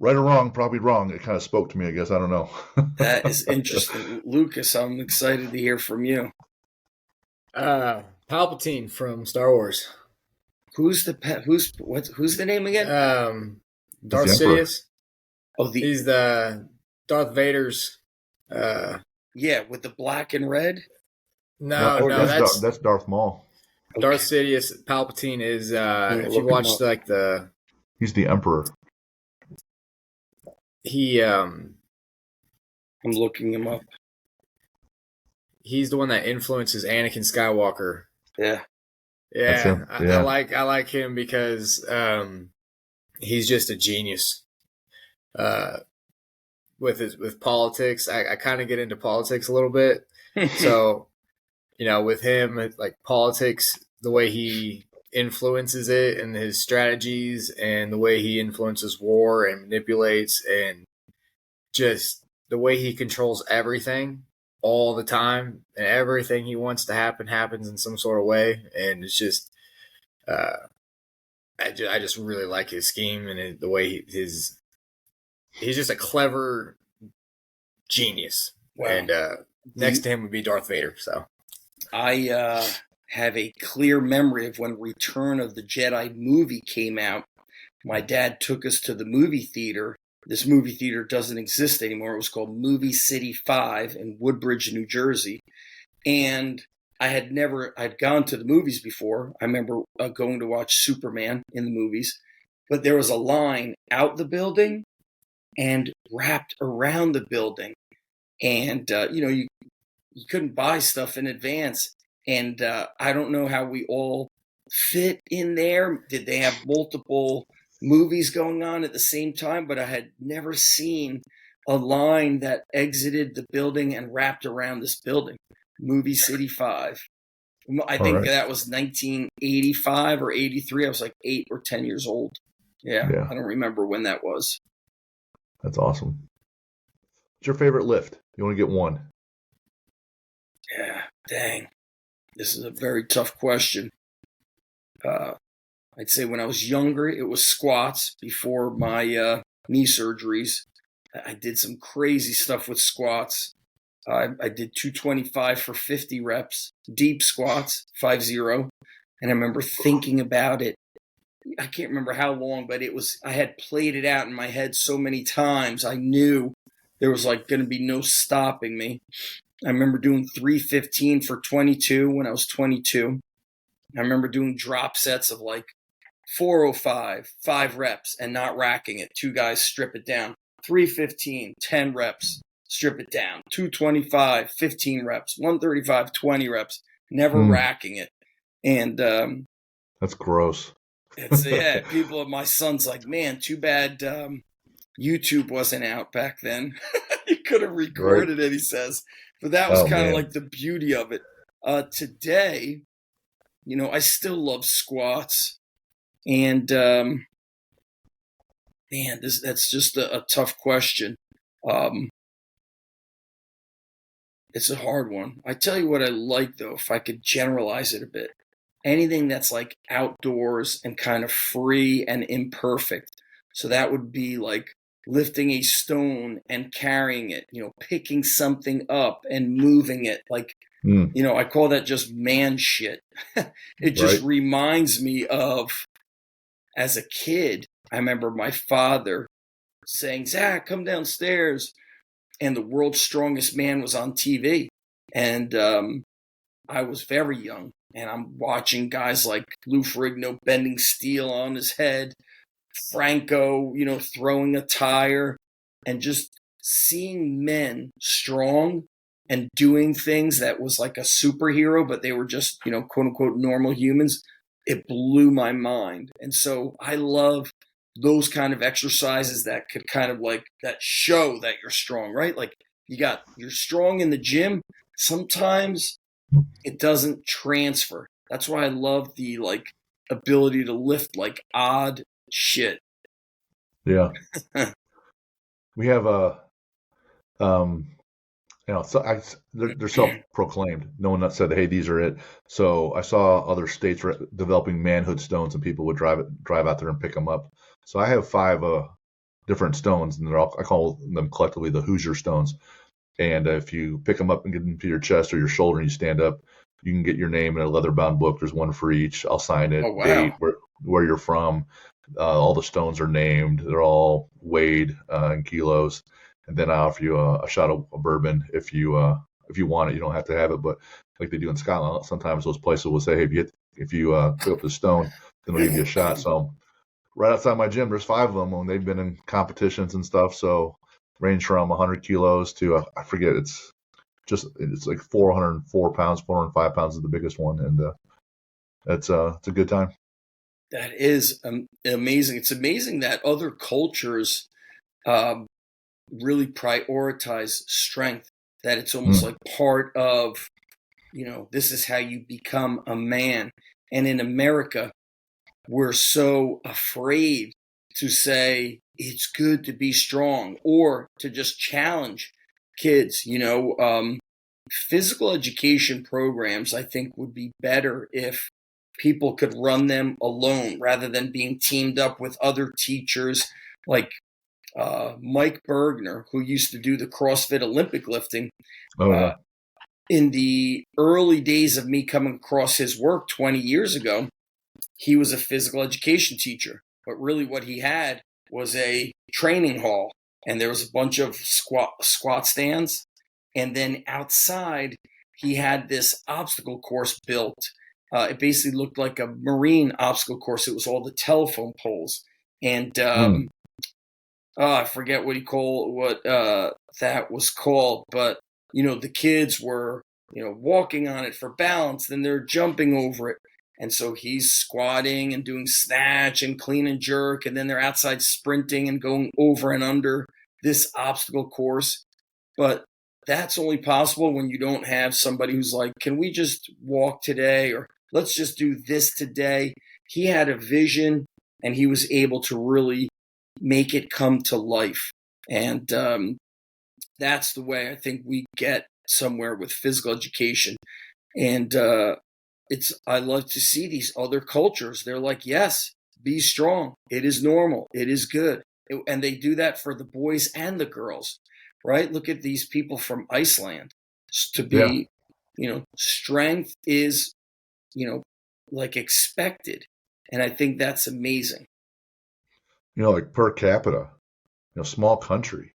right or wrong, probably wrong. It kind of spoke to me, I guess. I don't know. That is interesting. Lucas, I'm excited to hear from you. Palpatine from Star Wars. Who's the name again? Darth Sidious. Oh, he's the Darth Vader's. Yeah, with the black and red. No, that's Darth Maul. Darth Sidious. Palpatine is. If you watch he's the Emperor. I'm looking him up. He's the one that influences Anakin Skywalker. Yeah. Yeah. I like him because he's just a genius. with politics. I kind of get into politics a little bit. So, with him, like politics, the way he influences it and his strategies and the way he influences war and manipulates and just the way he controls everything all the time, and everything he wants to happen happens in some sort of way. And it's just, I just really like his scheme and the way he's just a clever genius. Wow. And next to him would be Darth Vader. So I have a clear memory of when Return of the Jedi movie came out. My dad took us to the movie theater. This movie theater doesn't exist anymore. It was called Movie City 5 in Woodbridge, New Jersey. And I'd gone to the movies before. I remember going to watch Superman in the movies. But there was a line out the building and wrapped around the building. And, you couldn't buy stuff in advance. And I don't know how we all fit in there. Did they have multiple movies going on at the same time? But I had never seen a line that exited the building and wrapped around this building. Movie City 5. I think that was 1985 or 83. I was like 8 or 10 years old. Yeah, I don't remember when that was. That's awesome. What's your favorite lift? You want to get one? Yeah, dang. This is a very tough question. I'd say when I was younger, it was squats before my knee surgeries. I did some crazy stuff with squats. I did 225 for 50 reps, deep squats, 5-0. And I remember thinking about it. I can't remember how long, but I had played it out in my head so many times. I knew there was like going to be no stopping me. I remember doing 315 for 22 when I was 22. I remember doing drop sets of like 405, 5 reps and not racking it. 2 guys strip it down. 315, 10 reps, strip it down. 225, 15 reps. 135, 20 reps, never racking it. And that's gross. People, my son's like, man, too bad YouTube wasn't out back then. You could have recorded it, he says. But that was kind of like the beauty of it. Today, I still love squats. And, that's just a tough question. It's a hard one. I tell you what I like, though, if I could generalize it a bit. Anything that's like outdoors and kind of free and imperfect. So that would be like lifting a stone and carrying it, picking something up and moving it. Like, I call that just man shit. It just reminds me of, as a kid, I remember my father saying, Zach, come downstairs. And The World's Strongest Man was on TV. And I was very young. And I'm watching guys like Lou Ferrigno bending steel on his head, Franco, throwing a tire, and just seeing men strong and doing things that was like a superhero, but they were just, quote unquote, normal humans. It blew my mind. And so I love those kind of exercises that could kind of like that show that you're strong, right? Like you're strong in the gym. Sometimes it doesn't transfer. That's why I love the like ability to lift like odd shit. Yeah. We have they're self-proclaimed. No one said, hey, these are it. So I saw other states developing manhood stones, and people would drive out there and pick them up. So I have 5 different stones, and I call them collectively the Hoosier stones. And if you pick them up and get them to your chest or your shoulder and you stand up, you can get your name in a leather-bound book. There's one for each. I'll sign it. Oh, wow. Date, where you're from. All the stones are named. They're all weighed in kilos. And then I offer you a shot of bourbon if you want it. You don't have to have it, but like they do in Scotland, sometimes those places will say, hey, if you pick up the stone, then they'll give you a shot. So right outside my gym, there's 5 of them, and they've been in competitions and stuff. So range from 100 kilos to I forget. It's like 404 pounds, 405 pounds is the biggest one, and it's a good time. That is amazing. It's amazing that other cultures really prioritize strength, that it's almost like part of, this is how you become a man. And in America, we're so afraid to say it's good to be strong or to just challenge kids. Physical education programs, I think, would be better if people could run them alone rather than being teamed up with other teachers like Mike Bergner, who used to do the CrossFit Olympic lifting. Oh, yeah. In the early days of me coming across his work 20 years ago, he was a physical education teacher. But really what he had was a training hall, and there was a bunch of squat stands. And then outside, he had this obstacle course built. It basically looked like a marine obstacle course. It was all the telephone poles. And I forget what that was called. But, the kids were, walking on it for balance. Then they're jumping over it. And so he's squatting and doing snatch and clean and jerk. And then they're outside sprinting and going over and under this obstacle course. But that's only possible when you don't have somebody who's like, can we just walk today? Or let's just do this today. He had a vision, and he was able to really make it come to life. And that's the way I think we get somewhere with physical education. And I love to see these other cultures. They're like, yes, be strong. It is normal. It is good. And they do that for the boys and the girls. Right? Look at these people from Iceland. To be, strength is, like expected. And I think that's amazing. Like per capita, small country.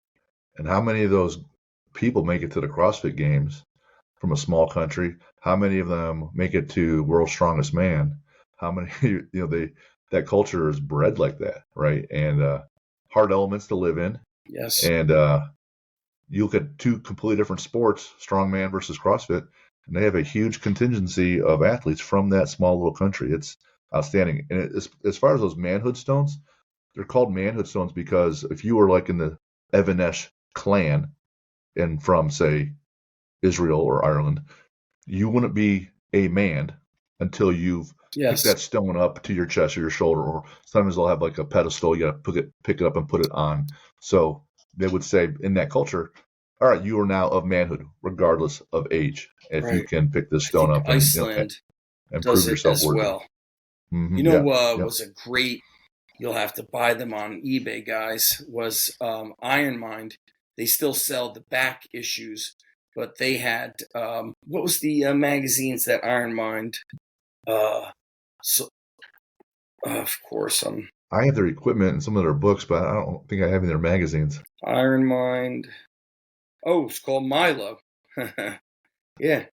And how many of those people make it to the CrossFit Games from a small country? How many of them make it to World's Strongest Man? How many, that culture is bred like that, right? And hard elements to live in. Yes. And you look at two completely different sports, strongman versus CrossFit, and they have a huge contingency of athletes from that small little country. It's outstanding. And as far as those manhood stones, they're called manhood stones because if you were like in the Even-Esh clan and from, say, Israel or Ireland, you wouldn't be a man until you've picked that stone up to your chest or your shoulder, or sometimes they'll have like a pedestal. You got to pick it up and put it on. So they would say in that culture, all right, you are now of manhood, regardless of age. If you can pick this stone up Iceland and does prove yourself as worthy. Well. Mm-hmm. Was a great, you'll have to buy them on eBay, guys, was Iron Mind. They still sell the back issues, but they had, what was the magazines that Iron Mind, of course, I have their equipment and some of their books, but I don't think I have any of their magazines. Iron Mind. Oh, it's called Milo. Yeah.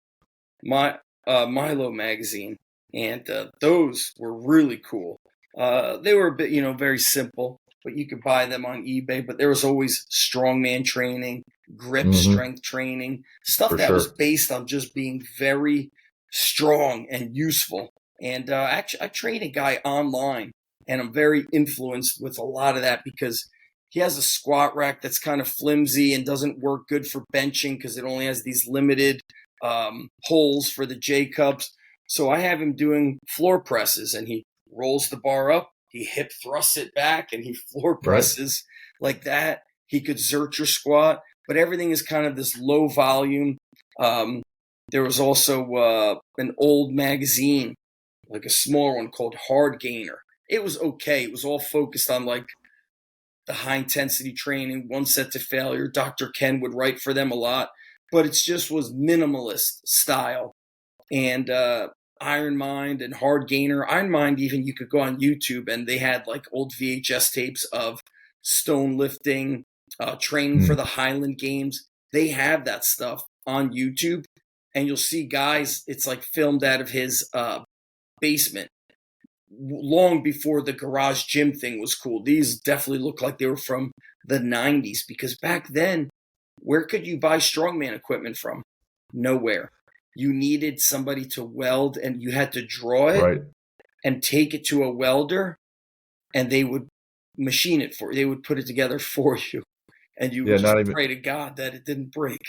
Milo magazine. And those were really cool. They were a bit, very simple, but you could buy them on eBay. But there was always strongman training, grip strength training, stuff that was based on just being very strong and useful. And actually, I trained a guy online, and I'm very influenced with a lot of that because he has a squat rack that's kind of flimsy and doesn't work good for benching because it only has these limited holes for the J cups. So I have him doing floor presses, and he rolls the bar up, he hip thrusts it back, and he floor presses like that. He could Zercher squat, but everything is kind of this low volume. There was also an old magazine, like a small one called Hard Gainer. It was okay. It was all focused on like the high intensity training, one set to failure. Dr. Ken would write for them a lot, but it just was minimalist style. And Iron Mind and Hard Gainer. Iron Mind, even you could go on YouTube and they had like old VHS tapes of stone lifting, training for the Highland Games. They have that stuff on YouTube, and you'll see guys, it's like filmed out of his basement long before the garage gym thing was cool. These definitely look like they were from the 90s because back then, where could you buy strongman equipment from? Nowhere. You needed somebody to weld, and you had to draw it and take it to a welder, and they would machine it for you. They would put it together for you. and you Yeah, would just not even pray to God that it didn't break.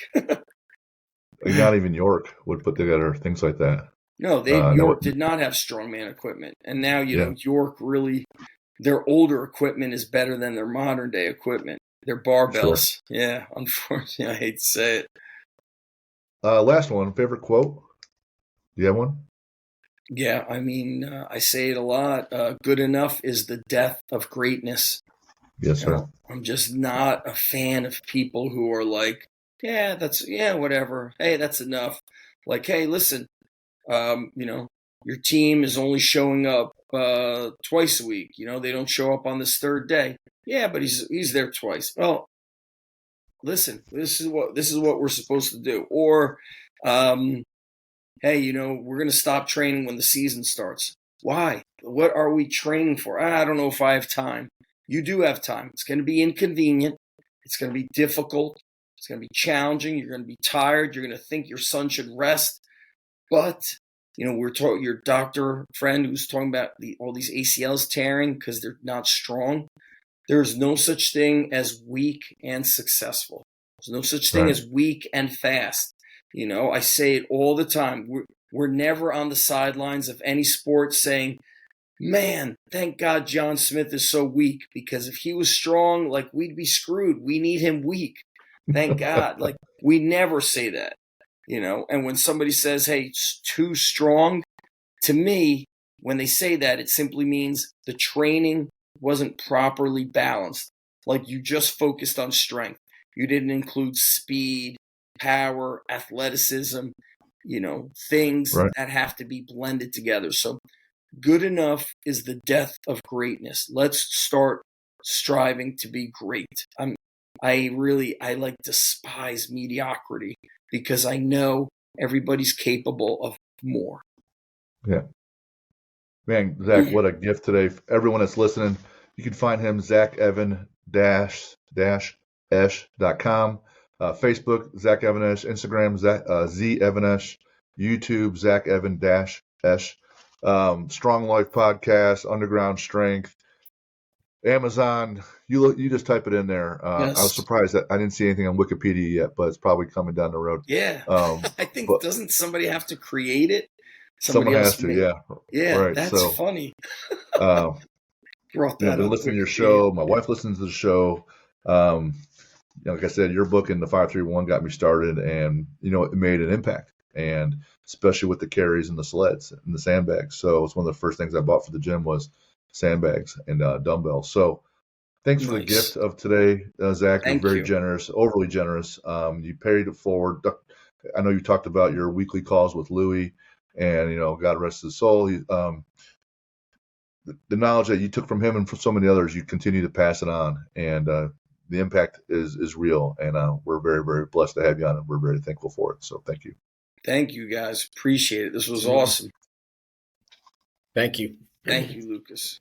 not even York would put together things like that. No, York did not have strongman equipment, and now York really, their older equipment is better than their modern day equipment. Their barbells, yeah. Unfortunately, I hate to say it. Last one, favorite quote. Do you have one? Yeah, I mean, I say it a lot. Good enough is the death of greatness. Yes, sir. I'm just not a fan of people who are like, whatever. Hey, that's enough. Like, hey, listen, your team is only showing up twice a week. They don't show up on this third day. Yeah, but he's there twice. Well, listen, this is what we're supposed to do. Or, hey, we're going to stop training when the season starts. Why? What are we training for? I don't know if I have time. You do have time. It's going to be inconvenient. It's going to be difficult. It's going to be challenging. You're going to be tired. You're going to think your son should rest. But, we're talking your doctor friend who's talking about all these ACLs tearing because they're not strong. There's no such thing as weak and successful. There's no such thing as weak and fast. I say it all the time. We're never on the sidelines of any sport saying, man, thank God John Smith is so weak, because if he was strong, like, we'd be screwed. We need him weak. Thank God. Like, we never say that, and when somebody says, hey, it's too strong, to me, when they say that, it simply means the training wasn't properly balanced. Like, you just focused on strength. You didn't include speed, power, athleticism, things that have to be blended together. So good enough is the death of greatness. Let's start striving to be great. I like despise mediocrity, because I know everybody's capable of more. Yeah. Man, Zach, what a gift today. For everyone that's listening, you can find him, Zach Evan-Esh.com, Facebook, Zach Evan-Esh, Instagram, Z Evan-Esh, YouTube, Zach Evan-Esh, Strong Life Podcast, Underground Strength, Amazon. You just type it in there. Yes. I was surprised that I didn't see anything on Wikipedia yet, but it's probably coming down the road. Yeah. I think, doesn't somebody have to create it? Someone has to, yeah. Yeah, right. That's funny. Brought that been listening to your show. My wife listens to the show. Like I said, your book in the 531 got me started, and it made an impact, and especially with the carries and the sleds and the sandbags. So it's one of the first things I bought for the gym was sandbags and dumbbells. So thanks for the gift of today, Zach. You're very generous, overly generous. You paid it forward. I know you talked about your weekly calls with Louie, and God rest his soul. The knowledge that you took from him and from so many others, you continue to pass it on, and the impact is real. And we're very, very blessed to have you on, and we're very thankful for it. So thank you. Thank you, guys. Appreciate it. This was awesome. Thank you. Thank you, Lucas.